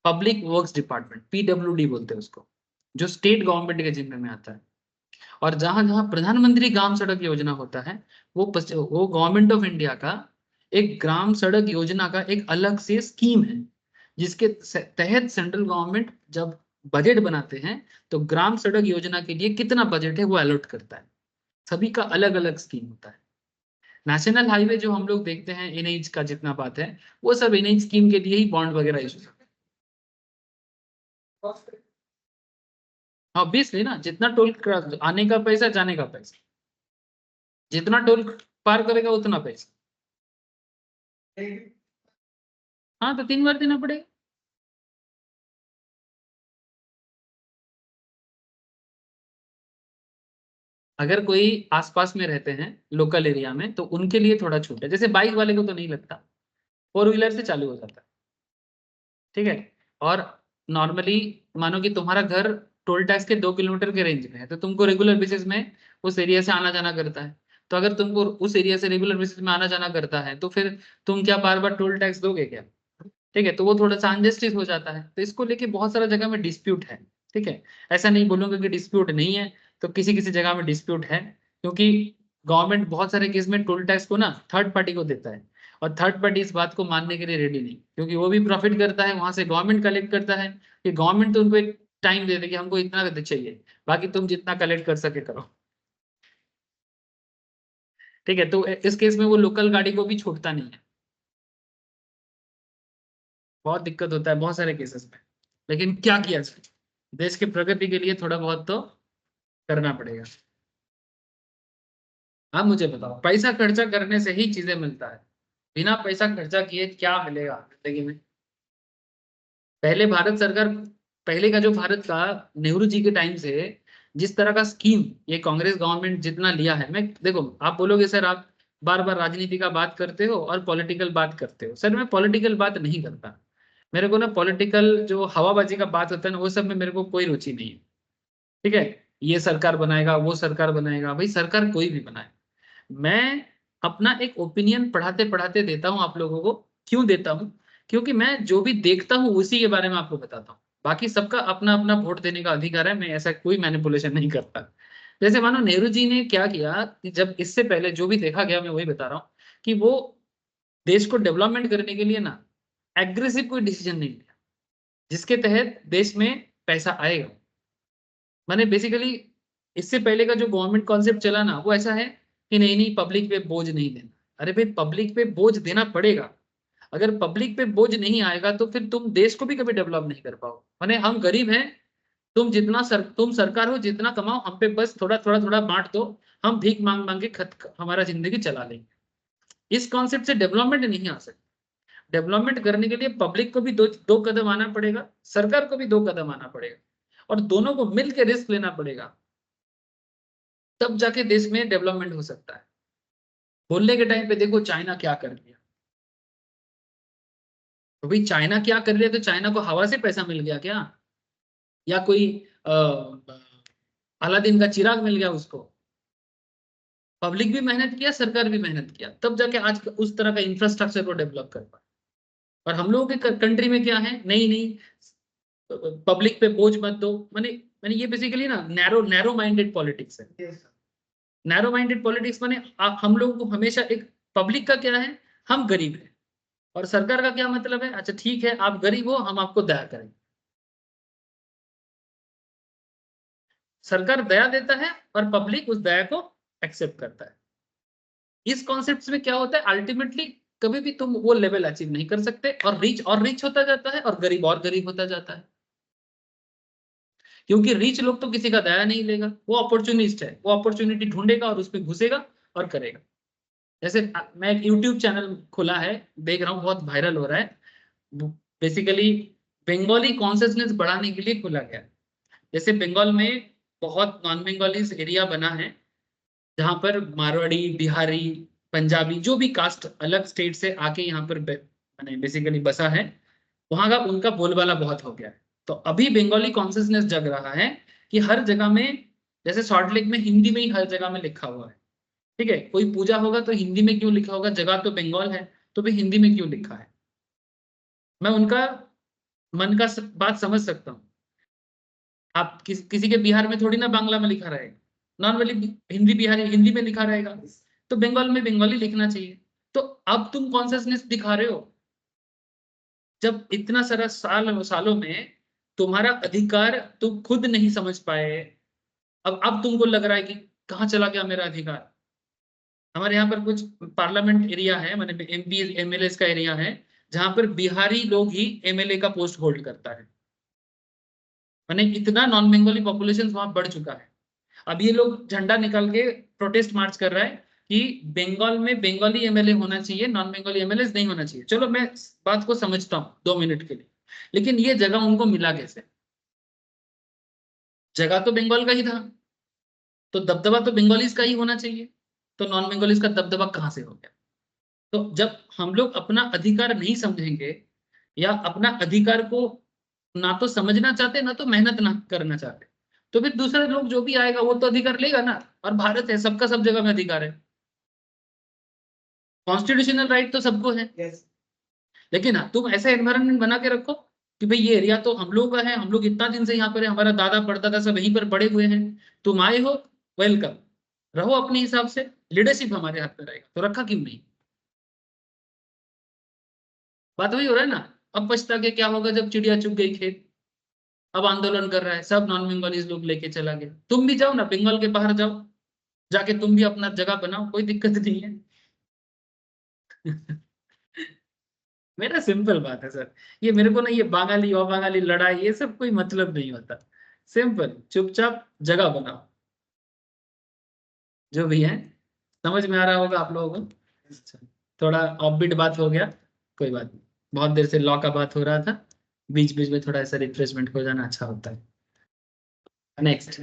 पब्लिक वर्क्स डिपार्टमेंट, PWD बोलते हैं उसको, जो स्टेट गवर्नमेंट के जिम्मे में आता है। और जहां जहां प्रधानमंत्री ग्राम सड़क योजना होता है, वो गवर्नमेंट ऑफ इंडिया का एक ग्राम सड़क योजना का एक अलग से स्कीम है, जिसके तहत सेंट्रल गवर्नमेंट जब बजट बनाते हैं तो ग्राम सड़क योजना के लिए कितना बजट है वो अलॉट करता है। सभी का अलग अलग स्कीम होता है। नेशनल हाईवे जो हम लोग देखते हैं, NH का जितना बात है, वो सब NH स्कीम के लिए ही बॉन्ड वगैरह इशू करते हैं। ऑब्वियसली ना, जितना टोल आने का पैसा, जाने का पैसा, जितना टोल पार करेगा उतना पैसा। हाँ, तो 3 बार देना पड़ेगा। अगर कोई आसपास में रहते हैं लोकल एरिया में तो उनके लिए थोड़ा छूट है, जैसे बाइक वाले को तो नहीं लगता, 4 व्हीलर से चालू हो जाता है। ठीक है, और नॉर्मली मानो कि तुम्हारा घर टोल टैक्स के 2 किलोमीटर के रेंज में है, तो तुमको रेगुलर बेसिस में उस एरिया से आना जाना करता है। तो अगर तुमको उस एरिया से रेगुलर बेसिस में आना जाना करता है, तो फिर तुम क्या बार बार टोल टैक्स दोगे क्या? ठीक है, तो वो थोड़ा सा अनजस्टिस हो जाता है। तो इसको लेके बहुत सारा जगह में डिस्प्यूट है। ठीक है, ऐसा नहीं बोलूंगा कि डिस्प्यूट नहीं है, तो किसी किसी जगह में डिस्प्यूट है, क्योंकि गवर्नमेंट बहुत सारे केस में टोल टैक्स को ना थर्ड पार्टी को देता है, और थर्ड पार्टी इस बात को मानने के लिए रेडी नहीं, क्योंकि वो भी प्रॉफिट करता है, वहां से गवर्नमेंट कलेक्ट करता है, कि गवर्नमेंट तो उनको एक टाइम दे दे कि हमको इतना चाहिए, बाकी तुम जितना कलेक्ट कर सके करो। ठीक है, तो इस केस में वो लोकल गाड़ी को भी छोड़ता नहीं है। बहुत दिक्कत होता है बहुत सारे केसेस में, लेकिन क्या किया जाए, देश की प्रगति के लिए थोड़ा बहुत तो करना पड़ेगा। आप मुझे बताओ, पैसा खर्चा करने से ही चीजें मिलता है, बिना पैसा खर्चा किए क्या मिलेगा जिंदगी में? पहले भारत सरकार, पहले का जो भारत का, नेहरू जी के टाइम से जिस तरह का स्कीम ये कांग्रेस गवर्नमेंट जितना लिया है, मैं देखो आप बोलोगे सर आप बार बार राजनीति का बात करते हो और पॉलिटिकल बात करते हो। सर मैं पॉलिटिकल बात नहीं करता, मेरे को ना पॉलिटिकल जो हवाबाजी का बात होता है ना, वो सब में मेरे को कोई रुचि नहीं है। ठीक है, ये सरकार बनाएगा वो सरकार बनाएगा, भाई सरकार कोई भी बनाए, मैं अपना एक ओपिनियन पढ़ाते पढ़ाते देता हूँ आप लोगों को। क्यों देता हूँ? क्योंकि मैं जो भी देखता हूँ उसी के बारे में आपको बताता हूँ। बाकी सबका अपना अपना वोट देने का अधिकार है, मैं ऐसा कोई मैनिपुलेशन नहीं करता। जैसे मानो नेहरू जी ने क्या किया कि जब इससे पहले जो भी देखा गया, मैं वही बता रहा हूँ, कि वो देश को डेवलपमेंट करने के लिए ना एग्रेसिव कोई डिसीजन नहीं लिया, जिसके तहत देश में पैसा आएगा। मैंने बेसिकली इससे पहले का जो गवर्नमेंट कॉन्सेप्ट चला ना, वो ऐसा है कि नहीं नहीं पब्लिक पे बोझ नहीं देना। अरे भाई पब्लिक पे बोझ देना पड़ेगा, अगर पब्लिक पे बोझ नहीं आएगा तो फिर तुम देश को भी कभी डेवलप नहीं कर पाओ। माने हम गरीब हैं, तुम सरकार हो, जितना कमाओ हम पे बस थोड़ा थोड़ा थोड़ा बांट दो, हम भीख मांग मांग के हमारा जिंदगी चला लेंगे। इस कॉन्सेप्ट से डेवलपमेंट नहीं आ सकती। डेवलपमेंट करने के लिए पब्लिक को भी दो दो कदम आना पड़ेगा, सरकार को भी 2 कदम आना पड़ेगा, और दोनों को मिलकर रिस्क लेना पड़ेगा, तब जाके देश में डेवलपमेंट हो सकता है। बोलने के टाइम पे देखो चाइना क्या कर लिया, तो भाई चाइना क्या कर लिया, तो चाइना को हवा से पैसा मिल गया क्या? या कोई अलादीन का चिराग मिल गया उसको? पब्लिक भी मेहनत किया, सरकार भी मेहनत किया, तब जाके आज उस तरह का इंफ्रास्ट्रक्चर को डेवलप कर पाए। और हम लोगों के कंट्री में क्या है, नहीं नहीं पब्लिक पे बोझ मत दो, माने माने ये बेसिकली ना नैरो नैरो माइंडेड पॉलिटिक्स है। Yes, sir. Narrow minded politics माने हम लोगों को हमेशा एक, पब्लिक का क्या है, हम गरीब हैं, और सरकार का क्या मतलब है, अच्छा ठीक है आप गरीब हो हम आपको दया करेंगे। सरकार दया देता है और पब्लिक उस दया को एक्सेप्ट करता है। इस कॉन्सेप्ट में क्या होता है, अल्टीमेटली कभी भी तुम वो लेवल अचीव नहीं कर सकते, और रिच होता जाता है और गरीब होता जाता है। क्योंकि रिच लोग तो किसी का दया नहीं लेगा, वो अपॉर्चुनिस्ट है, वो अपॉर्चुनिटी ढूंढेगा और उसमें घुसेगा और करेगा। जैसे मैं एक यूट्यूब चैनल खुला है, देख रहा हूँ बहुत वायरल हो रहा है, बेसिकली बंगाली कॉन्शियसनेस बढ़ाने के लिए खुला गया है। जैसे बंगाल में बहुत नॉन बंगालीज एरिया बना है, जहां पर मारवाड़ी, बिहारी, पंजाबी, जो भी कास्ट अलग स्टेट से आके यहाँ पर मैंने बेसिकली बसा है, वहां का उनका बोलबाला बहुत हो गया है। तो अभी बंगाली कॉन्शियसनेस जग रहा है कि हर जगह में, जैसे सॉल्ट लेक में हिंदी में ही हर जगह में लिखा हुआ है। ठीक है, कोई पूजा होगा तो हिंदी में क्यों लिखा होगा, जगह तो बंगाल है, तो भी हिंदी में क्यों लिखा है? मैं उनका मन का बात समझ सकता हूँ। आप किसी के बिहार में थोड़ी ना बांग्ला में लिखा रहेगा, नॉर्मली हिंदी बिहारी हिंदी में लिखा रहेगा, तो बंगाल में बंगाली लिखना चाहिए। तो अब तुम कॉन्सियसनेस दिखा रहे हो, जब इतना सारा सालों में तुम्हारा अधिकार तुम खुद नहीं समझ पाए, अब तुमको लग रहा है कि कहाँ चला गया मेरा अधिकार। हमारे यहाँ पर कुछ पार्लियामेंट एरिया है, माने एमपी एमएलए का एरिया है, जहां पर बिहारी लोग ही एमएलए का पोस्ट होल्ड करता है। माने इतना नॉन बंगाली पॉपुलेशन वहां बढ़ चुका है। अब ये लोग झंडा निकाल के प्रोटेस्ट मार्च कर रहा है कि बंगाल में बंगाली एमएलए होना चाहिए, नॉन बंगाली एमएलए नहीं होना चाहिए। चलो मैं बात को समझता हूँ 2 मिनट के लिए, लेकिन ये जगह उनको मिला कैसे? जगह तो बंगाल का ही था, तो दबदबा तो बंगालीज का ही होना चाहिए, तो नॉन बंगालीज का दबदबा कहाँ से हो गया? तो जब हम लोग अपना अधिकार नहीं समझेंगे, या अपना अधिकार को ना तो समझना चाहते, ना तो मेहनत ना करना चाहते, तो फिर दूसरे लोग जो भी आएगा वो तो अधिकार लेगा ना। और भारत है, सबका सब जगह में अधिकार है, कॉन्स्टिट्यूशनल राइट तो सबको है। यस लेकिन हाँ, तुम ऐसा एनवायरनमेंट बना के रखो कि भाई ये एरिया तो हम लोग का है, हम लोग इतना दिन से यहाँ पर है, हमारा दादा परदादा सब यहीं पर बड़े हुए हैं, तुम आए हो, वेलकम, रहो अपने हिसाब से, लीडरशिप हमारे हाथ में रहेगा, तो रखा क्यों नहीं। बात वही हो रहा है ना। अब पछता के क्या होगा जब चिड़िया चुग गई खेत। अब आंदोलन कर रहा है, सब नॉन बंगालीज लोग लेके चला गया, तुम भी जाओ ना, बंगाल के बाहर जाओ, जाके तुम भी अपना जगह बनाओ, कोई दिक्कत नहीं है। मेरा सिंपल बात है सर, ये मेरे को ना ये बांगाली और बांगाली लड़ाई ये सब कोई मतलब नहीं होता। सिंपल चुपचाप जगह बनाओ, जो भी है। समझ में आ रहा होगा आप लोगों को। अच्छा, थोड़ा ऑफबीट बात हो गया, कोई बात नहीं, बहुत देर से लॉ का बात हो रहा था, बीच बीच में थोड़ा ऐसा रिफ्रेशमेंट हो जाना अच्छा होता है। नेक्स्ट।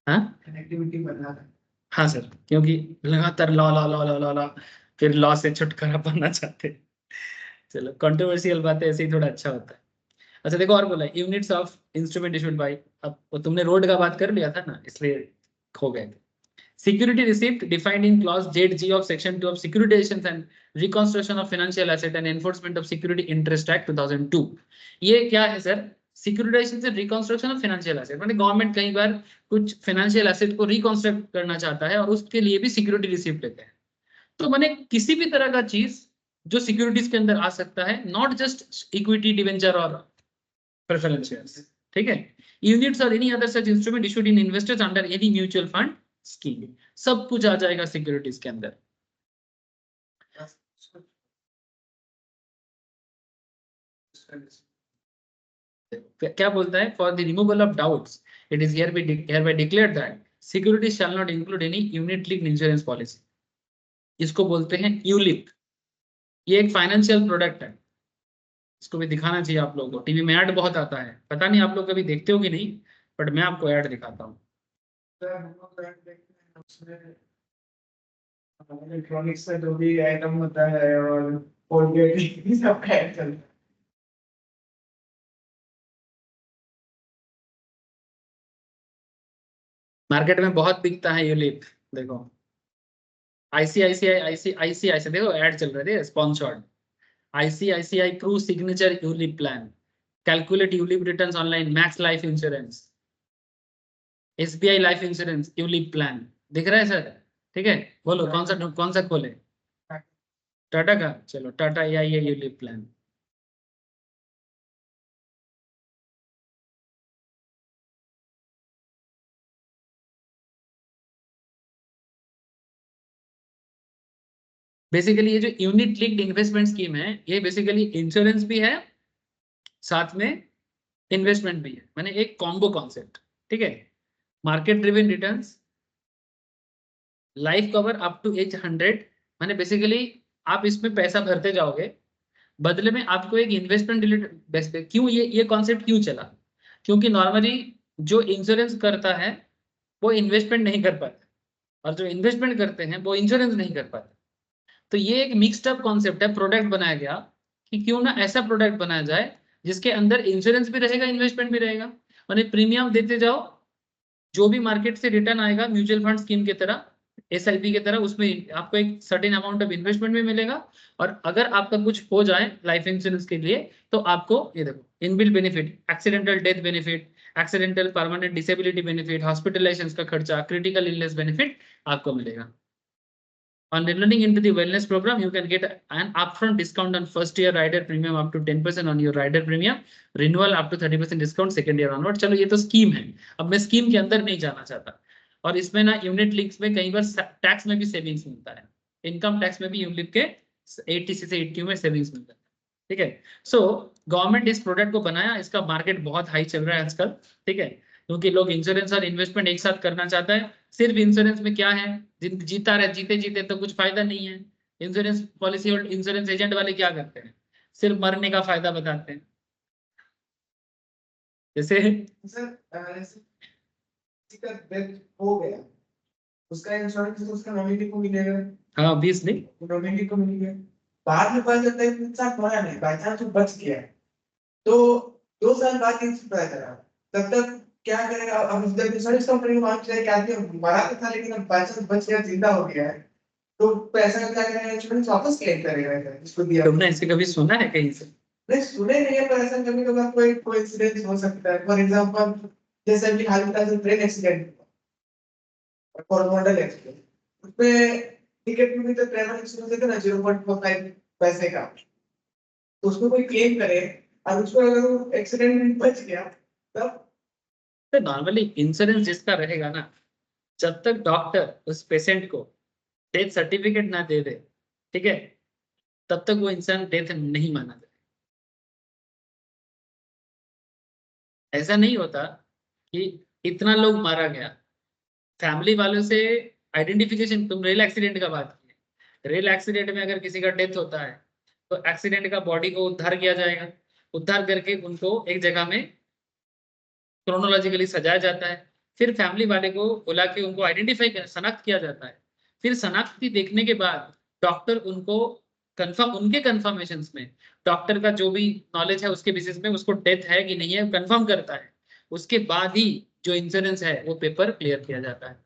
हाँ कनेक्टिविटी बना रहा है। हाँ सर, क्योंकि लगातार law law law law law law, फिर लॉ से छुटकारा पाना चाहते हैं। चलो कंट्रोवर्शियल बातें ऐसे ही थोड़ा अच्छा होता है। अच्छा देखो और बोला, units of instrument issued by, अब वो तुमने रोड का बात कर लिया था ना, इसलिए खो गए थे। Security receipt defined in clause ZG of section 2 of Securitizations and Reconstruction of Financial Asset and Enforcement of Security Interest Act 2002। ये क्या है सर, सिक्योरिटाइजेशन से रिकॉन्स्ट्रक्शन ऑफ फाइनेंशियल एसेट, मतलब गवर्नमेंट कई बार कुछ फाइनेंशियल एसेट को रिकॉन्स्ट्रक्ट करना चाहता है और उसके लिए भी सिक्योरिटी रिसीप्ट लेते हैं। तो मैंने किसी भी तरह का चीज जो सिक्योरिटीज के अंदर आ सकता है, नॉट जस्ट इक्विटी डिवेंचर और प्रेफरेंस शेयर्स, ठीक है, यूनिट्स और any other such instrument issued in investors under any mutual fund scheme, सब कुछ आ जाएगा सिक्योरिटीज के अंदर। क्या बोलता है, for the removal of doubts it is hereby declared that securities shall not include any unit linked insurance policy। इसको बोलते हैं यूलिप, ये एक फाइनेंशियल प्रोडक्ट है, इसको भी दिखाना चाहिए आप लोगों को, टीवी में ऐड बहुत आता है, पता नहीं आप लोग कभी देखते हो कि नहीं, बट मैं आपको ऐड दिखाता हूँ। इलेक्ट्रॉनिक्स से जो भी आइटम होता है और कोलगेट सब का ऐड चलता है। मार्केट में बहुत बिकता है यूलिप, देखो आईसीआईसीआई देखो ऐड चल रहे थे sponsored, ICICI crew signature ULIP plan, calculate ULIP returns online, max life insurance, SBI life insurance ULIP plan, दिख रहा है सर, ठीक है। बोलो कौन सा खोले, टाटा का, चलो टाटा आई है यूलिप प्लान। बेसिकली ये जो यूनिट लिंक्ड इन्वेस्टमेंट स्कीम है, ये बेसिकली इंश्योरेंस भी है, साथ में इन्वेस्टमेंट भी है, माने एक कॉम्बो कॉन्सेप्ट, ठीक है। Market driven returns, life cover up to age 100, माने बेसिकली आप इसमें पैसा भरते जाओगे, बदले में आपको एक इन्वेस्टमेंट रिलेटेड, क्यों ये कॉन्सेप्ट क्यों चला, क्योंकि नॉर्मली जो इंश्योरेंस करता है वो इन्वेस्टमेंट नहीं कर पाता, और जो इन्वेस्टमेंट करते हैं वो इंश्योरेंस नहीं कर पाते। तो ये एक मिक्स्ड अप कॉन्सेप्ट है, प्रोडक्ट बनाया गया कि क्यों ना ऐसा प्रोडक्ट बनाया जाए जिसके अंदर इंश्योरेंस भी रहेगा, इन्वेस्टमेंट भी रहेगा, और प्रीमियम देते जाओ, जो भी मार्केट से रिटर्न आएगा म्यूचुअल फंड स्कीम की तरह, एसआईपी की तरह, उसमें आपको एक सर्टेन अमाउंट ऑफ इन्वेस्टमेंट भी मिलेगा, और अगर आपका कुछ हो जाए लाइफ इंश्योरेंस के लिए तो आपको ये देखो inbuilt benefit, accidental death benefit, accidental permanent disability benefit, hospitalisation का खर्चा, क्रिटिकल इलनेस बेनिफिट आपको मिलेगा। On enrolling into the wellness program, you can get an upfront discount on first year rider premium up to 10% on your rider premium, renewal up to 30% discount second year onward। चलो ये तो scheme है, अब मैं scheme के अंदर नहीं जाना चाहता, और इसमें ना यूनिट लिंक्स में कई बार टैक्स में भी सेविंग्स मिलता है, इनकम टैक्स में भी यूनिट के 80 से 80 में सेविंग्स मिलता है, ठीक है। सो गवर्नमेंट इस प्रोडक्ट को बनाया, इसका मार्केट बहुत हाई चल रहा है आजकल, ठीक है, क्योंकि लोग इंश्योरेंस और इन्वेस्टमेंट एक साथ करना चाहते हैं। सिर्फ इंश्योरेंस में क्या है, जीता रहे, जीते जीते तो कुछ फायदा नहीं है। इंश्योरेंस पॉलिसी और इंश्योरेंस एजेंट वाले क्या करते हैं, सिर्फ मरने का फायदा बताते हैं, जैसे सर ऐसे किसी का डेथ हो गया, उसका इंश्योरेंस तो उसका नॉमिनी को मिलेगा। हाँ ऑब्वियसली, नॉमिनी को मिलेगा। बाद में पता चलता है कि इंसान मरा नहीं, बाई चांस वो बच गया है, तो 2 साल बाद ये पता चला, तब तक क्या करेगा? अब जब इंश्योरेंस कंपनी को मालूम चला कि आदमी मरा तो था लेकिन अब बाई चांस बच गया, जिंदा हो गया है, तो पैसा का क्या करेगा? इंश्योरेंस वापस क्लेम करेगा इसको दिया। तुमने इससे कभी सुना है कहीं से? नहीं सुने नहीं है, पर ऐसा कभी कभार कोई कोइंसिडेंस हो सकता है। फॉर एग्जांपल जैसे अभी हाल फिलहाल ट्रेन एक्सीडेंट हुआ, कोरोमंडल एक्सप्रेस, उसमें टिकट में भी तो ट्रैवल इंश्योरेंस देते ना 0.45 पैसे का, तो उसमें कोई क्लेम करे और उसको अगर वो एक्सीडेंट में बच गया तब। तो नॉर्मली इंश्योरेंस जिसका रहेगा ना, जब तक डॉक्टर उस पेशेंट को डेथ सर्टिफिकेट ना दे दे, ठीक है, तब तक वो इंसान डेथ नहीं माना जाए। ऐसा नहीं होता कि इतना लोग मारा गया, फैमिली वालों से आइडेंटिफिकेशन, तुम रेल एक्सीडेंट का बात किए, रेल एक्सीडेंट में अगर किसी का डेथ होता है तो एक्सीडेंट का बॉडी को उद्धार किया जाएगा, उद्धार करके उनको एक जगह में क्रोनोलॉजिकली सजाया जाता है, फिर फैमिली वाले को बुला के उनको आइडेंटिफाई कर शनाख्त किया जाता है, फिर शनाख्ती देखने के बाद डॉक्टर उनको कंफर्म, उनके कंफर्मेशन में डॉक्टर का जो भी नॉलेज है उसके बेसिस में उसको डेथ है कि नहीं है कंफर्म करता है, उसके बाद ही जो इंश्योरेंस है वो पेपर क्लियर किया जाता है।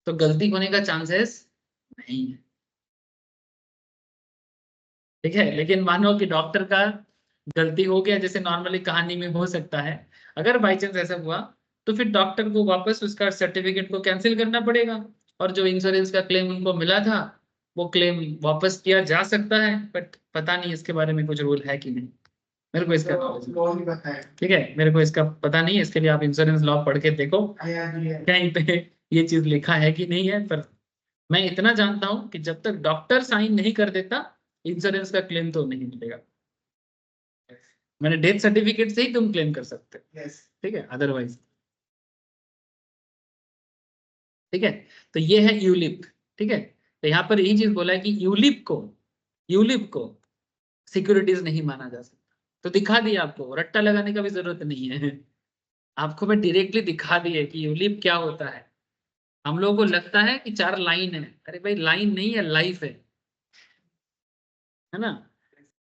तो गलती होने का चांसेस नहीं है, ठीक है। लेकिन मानो कि डॉक्टर का गलती हो गया, जैसे नॉर्मली कहानी में हो सकता है, अगर बाई चांस ऐसा हुआ तो फिर डॉक्टर को वापस उसका सर्टिफिकेट को कैंसिल करना पड़ेगा, और जो इंश्योरेंस का क्लेम उनको मिला था वो क्लेम वापस किया जा सकता है, बट पता नहीं इसके बारे में कुछ रूल है कि नहीं, मेरे को इसका knowledge नहीं। लॉ नहीं पता है। ठीक है, मेरे को इसका पता नहीं है, इसके लिए आप इंश्योरेंस लॉ पढ़ के देखो कहीं पे ये चीज लिखा है कि नहीं है। पर मैं इतना जानता हूं कि जब तक डॉक्टर साइन नहीं कर देता इंश्योरेंस का क्लेम तो नहीं मिलेगा। मैंने डेथ सर्टिफिकेट से ही तुम क्लेम कर सकते हो, यस ठीक है, अदरवाइज। ठीक है, तो ये है यूलिप। ठीक है, तो यहाँ पर यही चीज बोला है कि यूलिप को सिक्योरिटीज नहीं माना जा सकता। तो दिखा दिया आपको, रट्टा लगाने का भी जरूरत नहीं है, आपको मैं डायरेक्टली दिखा दिए कि यूलिप क्या होता है। हम लोगों को लगता है कि 4 लाइन है, अरे भाई लाइन नहीं है, लाइफ है ना।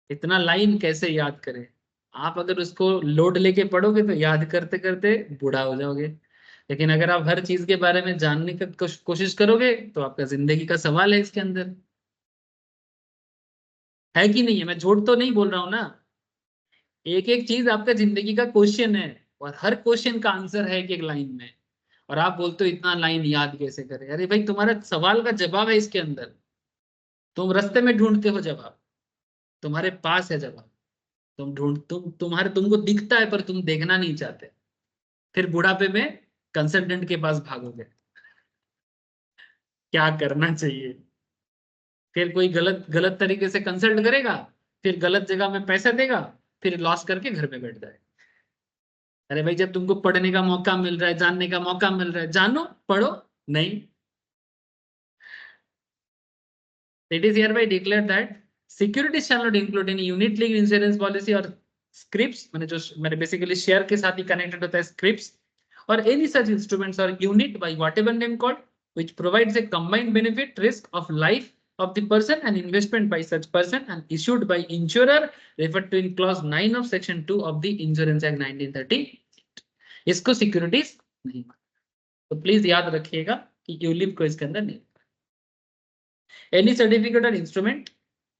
इतना लाइन कैसे याद करें? आप अगर उसको लोड लेके पढ़ोगे तो याद करते करते बूढ़ा हो जाओगे, लेकिन अगर आप हर चीज के बारे में जानने की कोशिश करोगे तो आपका जिंदगी का सवाल है इसके अंदर, है कि नहीं है? मैं झूठ तो नहीं बोल रहा हूं ना, एक एक चीज आपका जिंदगी का क्वेश्चन है, और हर क्वेश्चन का आंसर है एक एक लाइन में। और आप बोलते हो इतना लाइन याद कैसे करें? अरे भाई तुम्हारा सवाल का जवाब है इसके अंदर, तुम रास्ते में ढूंढते हो जवाब, तुम्हारे पास है जवाब, तुम्हारे तुमको दिखता है पर तुम देखना नहीं चाहते, फिर बुढ़ापे में कंसल्टेंट के पास भागोगे। क्या करना चाहिए? फिर कोई गलत गलत तरीके से कंसल्ट करेगा, फिर गलत जगह में पैसा देगा, फिर लॉस करके घर पे बैठ जाए। अरे भाई जब तुमको पढ़ने का मौका मिल रहा है, जानने का मौका मिल रहा है, जानो, पढ़ो। नहीं, it is hereby declared that securities shall not include any unit linked insurance policy or scripts, मैंने जो मैंने बेसिकली शेयर के साथ ही कनेक्टेड होता है scripts, or any such instruments or unit by whatever name called which provides a combined benefit risk of life of the person and investment by such person and issued by insurer referred to in clause 9 of section 2 of the Insurance Act 1930, इसको securities नहीं माना। तो please याद रखिएगा कि ULIP को इसके अंदर नहीं। Any certificate or instrument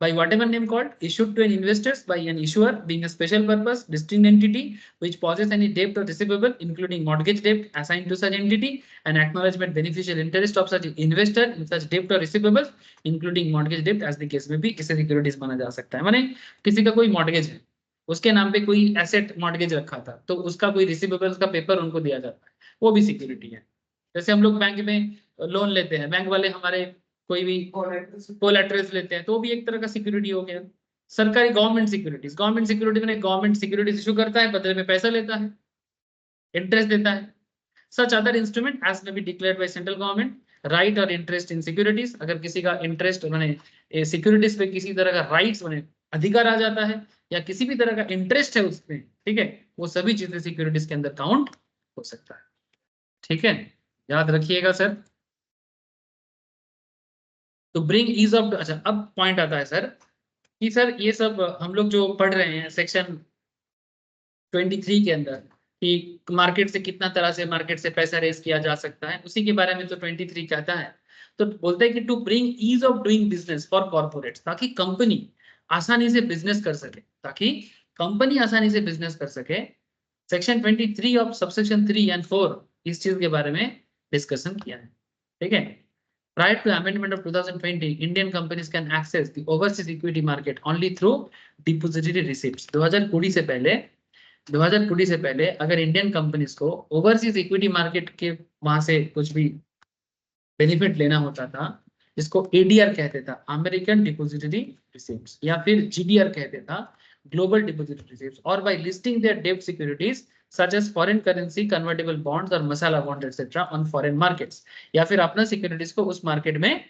by whatever name called issued to an investors by an issuer being a special purpose distinct entity which possesses any debt or receivable including mortgage debt assigned to such entity and acknowledgement beneficial interest of such investor in such debt or receivables including mortgage debt as the case may be, इसे securities माना जा सकता है। माने किसी का कोई mortgage है, उसके नाम पे कोई एसेट मॉर्गेज रखा था, तो उसका कोई रिसीवेबल्स का पेपर उनको दिया जाता है, वो भी सिक्योरिटी है। जैसे हम लोग बैंक में लोन लेते हैं, बैंक वाले हमारे कोई भी कोलैटरल्स लेते हैं, तो भी एक तरह का सिक्योरिटी हो गया। सरकारी गवर्नमेंट सिक्योरिटी में गवर्नमेंट सिक्योरिटीज इशू करता है, बदले में पैसा लेता है, इंटरेस्ट देता है। Such other instrument as may be declared by central government right और इंटरेस्ट इन सिक्योरिटीज, अगर किसी का इंटरेस्ट माने सिक्योरिटीज पे किसी तरह का राइट्स माने अधिकार आ जाता है या किसी भी तरह का इंटरेस्ट है उसमें, ठीक है, वो सभी चीजें सिक्योरिटीज के अंदर काउंट हो सकता है। ठीक है, याद रखिएगा सर। तो ब्रिंग ईज ऑफ, अच्छा अब पॉइंट आता है सर कि सर ये सब हम लोग जो पढ़ रहे हैं सेक्शन 23 के अंदर कि मार्केट से कितना तरह से मार्केट से पैसा रेज किया जा सकता है, उसी के बारे में तो 23 कहता है। तो बोलते हैं कि to bring ease of doing business for corporates, ताकि कंपनी आसानी से बिजनेस कर सके, ताकि कंपनी आसानी से बिजनेस कर सके। सेक्शन 23 ऑफ सबसेक्शन 3 एंड 4 इस चीज के बारे में डिस्कशन किया है। ठीक है, prior to amendment of 2020 Indian companies can access the overseas equity market only through depository receipts। 2020 से पहले अगर इंडियन कंपनीज को ओवरसीज इक्विटी मार्केट के वहां से कुछ भी बेनिफिट लेना होता था, जिसको एडीआर कहते था, अमेरिकन डिपोजिटरी रिसिप्ट्स, या फिर जीडीआर कहते था, ग्लोबल डिपोजिटरी रिसिप्ट्स, और बाय लिस्टिंग देयर डेब्ट securities such as foreign currency convertible bonds और masala bond etcetera on foreign markets, या फिर अपना सिक्योरिटीज को उस मार्केट में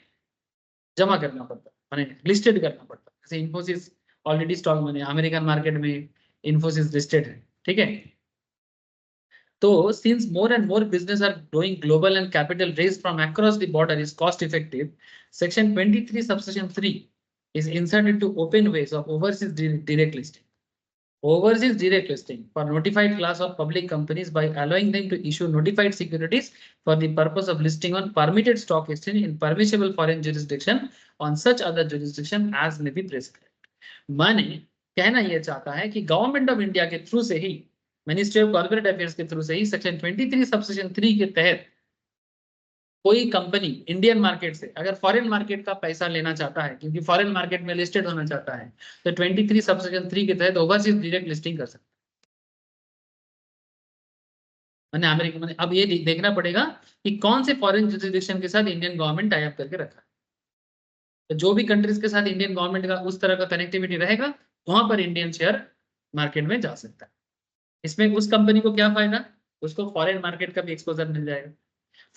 जमा करना पड़ता, माने लिस्टेड करना पड़ता। जैसे इन्फोसिस ऑलरेडी स्टॉक माने अमेरिकन मार्केट में इन्फोसिस लिस्टेड है। ठीक है, तो since more and more business are going global and capital raised from across the border is cost effective, section 23 subsection 3 is inserted to open ways of overseas direct listing. Overseas direct listing for notified class of public companies by allowing them to issue notified securities for the purpose of listing on permitted stock exchange in permissible foreign jurisdiction on such other jurisdiction as may be prescribed। माने कहना यह चाहता है कि government of India के through से ही, ministry of corporate affairs के through से ही सेक्शन 23 सबसेक्शन 3 के तहत कोई कंपनी इंडियन मार्केट से अगर फॉरेन मार्केट का पैसा लेना चाहता है, क्योंकि फॉरेन मार्केट में लिस्टेड होना चाहता है, तो 23 सबसेक्शन 3 के तहत ओवरसीज डायरेक्ट लिस्टिंग कर सकता है। मैंने अमेरिका में अब ये देखना पड़ेगा कि कौन से फॉरेन जुरिसडिक्शन के साथ इंडियन गवर्नमेंट टाई अप करके रखा है। तो जो भी कंट्रीज के साथ इंडियन गवर्नमेंट का उस तरह का कनेक्टिविटी रहेगा, वहां पर इंडियन शेयर मार्केट में जा सकता है। इसमें उस कंपनी को क्या फायदा, उसको फॉरेन मार्केट का भी एक्सपोजर मिल जाएगा।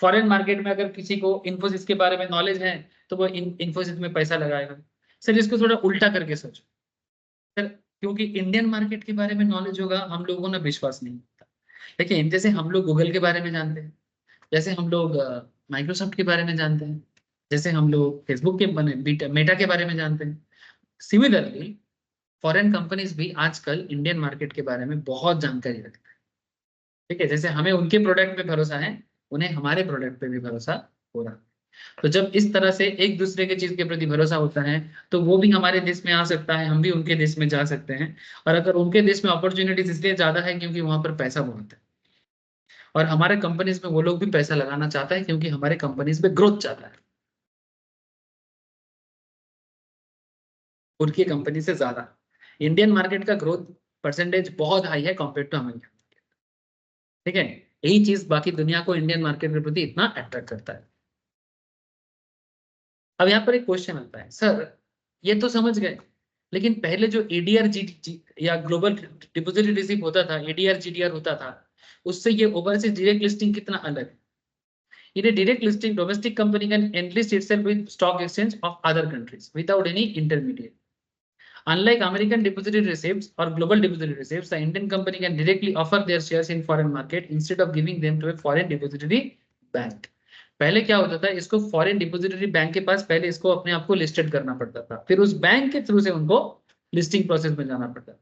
फॉरेन मार्केट में अगर किसी को इन्फोसिस के बारे में नॉलेज है तो वो इन्फोसिस में पैसा लगाएगा। सर इसको थोड़ा उल्टा करके सोचो सर, क्योंकि इंडियन मार्केट के बारे में नॉलेज होगा, हम लोगों को विश्वास नहीं होता। लेकिन जैसे हम लोग गूगल के बारे में जानते हैं, जैसे हम लोग माइक्रोसॉफ्ट के बारे में जानते हैं, जैसे हम लोग फेसबुक के मेटा के बारे में जानते हैं, सिमिलरली फॉरेन कंपनीज भी आजकल इंडियन मार्केट के बारे में बहुत जानकारी रखते हैं। ठीक है, जैसे हमें उनके प्रोडक्ट पे भरोसा है, उन्हें हमारे प्रोडक्ट पे भी भरोसा हो रहा है। तो जब इस तरह से एक दूसरे के चीज के प्रति भरोसा होता है, तो वो भी हमारे देश में आ सकता है, हम भी उनके देश में जा सकते हैं। और अगर उनके देश में अपॉर्चुनिटीज इसलिए ज्यादा है क्योंकि वहां पर पैसा बहुत है, और हमारे कंपनीज में वो लोग भी पैसा लगाना चाहता है क्योंकि हमारे कंपनीज में ग्रोथ चाहता है उनकी कंपनी से ज्यादा। इंडियन मार्केट का ग्रोथ परसेंटेज बहुत हाई है कंपेयर टू अमेरिकन। ठीक है, यही चीज बाकी दुनिया को इंडियन मार्केट के प्रति इतना अट्रैक्ट करता है। अब यहाँ पर एक क्वेश्चन आता है, सर ये तो समझ गए, लेकिन पहले जो एडीआर जी या ग्लोबल डिपोजिटरी रिसिप्ट होता था, एडीआर जीडीआर होता था, उससे ये ओवरसीज डायरेक्ट लिस्टिंग कितना अलग है। In a direct listing, domestic company can enlist itself with stock exchange of other countries without any intermediary. Unlike American depository receipts or global depository receipts, the Indian company can directly offer their shares in foreign market instead of giving them to a foreign depository bank. पहले क्या होता था, इसको foreign depository bank के पास पहले इसको अपने आप को लिस्टेड करना पड़ता था, फिर उस बैंक के थ्रू से उनको लिस्टिंग प्रोसेस में जाना पड़ता था।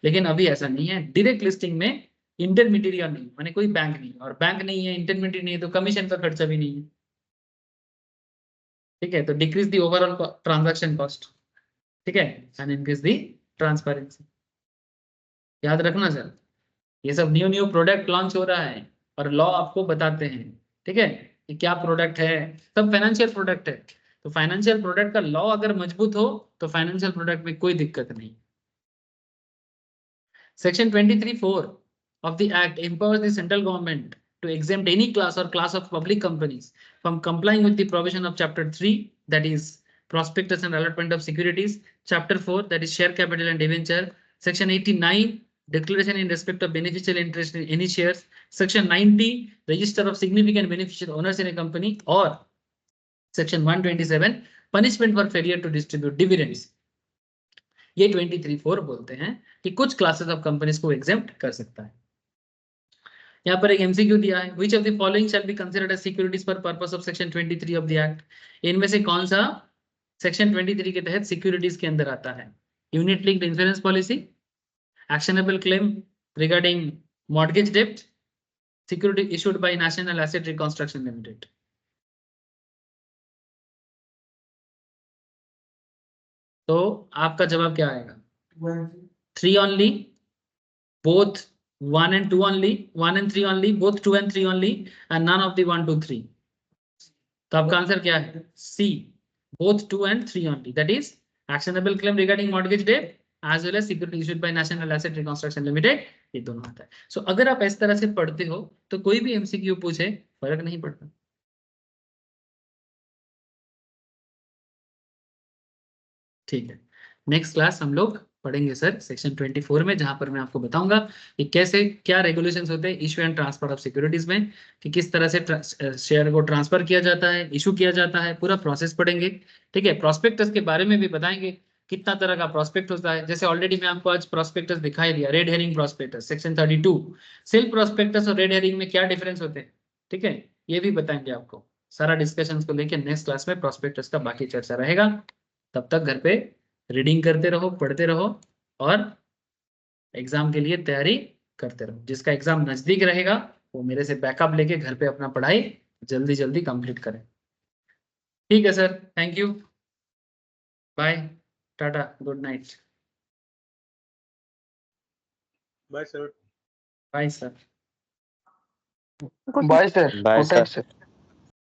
लेकिन अभी ऐसा नहीं है, डायरेक्ट लिस्टिंग में इंटरमीडिएट नहीं, माने कोई बैंक नहीं, और बैंक नहीं है, इंटरमीडिएट नहीं है, तो कमीशन का खर्चा भी नहीं है। ठीक है, तो decrease the overall transaction cost. ठीक है, एंड इंक्रीज द ट्रांसपेरेंसी। याद रखना सर, ये सब न्यू न्यू प्रोडक्ट लॉन्च हो रहा है और लॉ आपको बताते हैं। ठीक है, कि क्या प्रोडक्ट है, सब फाइनेंशियल प्रोडक्ट है। तो फाइनेंशियल प्रोडक्ट का लॉ अगर मजबूत हो तो फाइनेंशियल प्रोडक्ट में कोई दिक्कत नहीं। Section 23(4) of the Act empowers the central government to exempt any class or class of public companies from complying with the provision of Chapter 3, that is prospectus and allotment of securities, Chapter 4, that is share capital and debenture, Section 89, declaration in respect of beneficial interest in any shares, Section 90, register of significant beneficial owners in a company, or Section 127, punishment for failure to distribute dividends। ये 23(4) बोलते हैं कि कुछ classes of companies को exempt कर सकता है। यहाँ पर एक एमसीक्यू दिया है, which of the following shall be considered as securities for purpose of section 23 of the act. इनमें से कौन सा सेक्शन 23 के तहत सिक्योरिटीज के अंदर आता है? Unit linked insurance policy, actionable claim, regarding mortgage debt, security issued by National Asset Reconstruction Limited. तो आपका जवाब क्या आएगा? 3 only, both 1 and 2 only, 1 and 3 only, both 2 and 3 only, and none of the 1, 2, 3. तो आपका आंसर क्या है? C, both 2 and 3 only. That is actionable claim regarding mortgage debt as well as security issued by National Asset Reconstruction Limited. ये दोनों आता है. So अगर आप इस तरह से पढ़ते हो तो कोई भी MCQ पूछे फर्क नहीं पड़ता. ठीक है, नेक्स्ट क्लास हम लोग पढ़ेंगे सर सेक्शन 24 में, जहां पर मैं आपको बताऊंगा कि कैसे क्या रेगुलेशंस होते हैं issue and transfer of securities में, कि किस तरह से शेयर को ट्रांसफर किया जाता है, इशू किया जाता है, पूरा प्रोसेस पढ़ेंगे. ठीक है, प्रोस्पेक्टस के बारे में भी बताएंगे कितना तरह का प्रोस्पेक्ट होता है. जैसे ऑलरेडी मैं आपको आज प्रोस्पेक्टस दिखाई दिया, red herring prospectus section 32, self prospectus और रेड हेरिंग में क्या डिफरेंस होते हैं. ठीक है, ये भी बताएंगे आपको. सारा डिस्कशन को लेकर नेक्स्ट क्लास में प्रोस्पेक्टस का बाकी चर्चा रहेगा. तब तक घर पे रीडिंग करते रहो, पढ़ते रहो और एग्जाम के लिए तैयारी करते रहो. जिसका एग्जाम नजदीक रहेगा वो मेरे से बैकअप लेके घर पे अपना पढ़ाई जल्दी जल्दी कंप्लीट करें. ठीक है sir, thank you, bye, tata, good night. Bye sir. Bye sir. Bye, sir. Bye, Good night, sir. sir.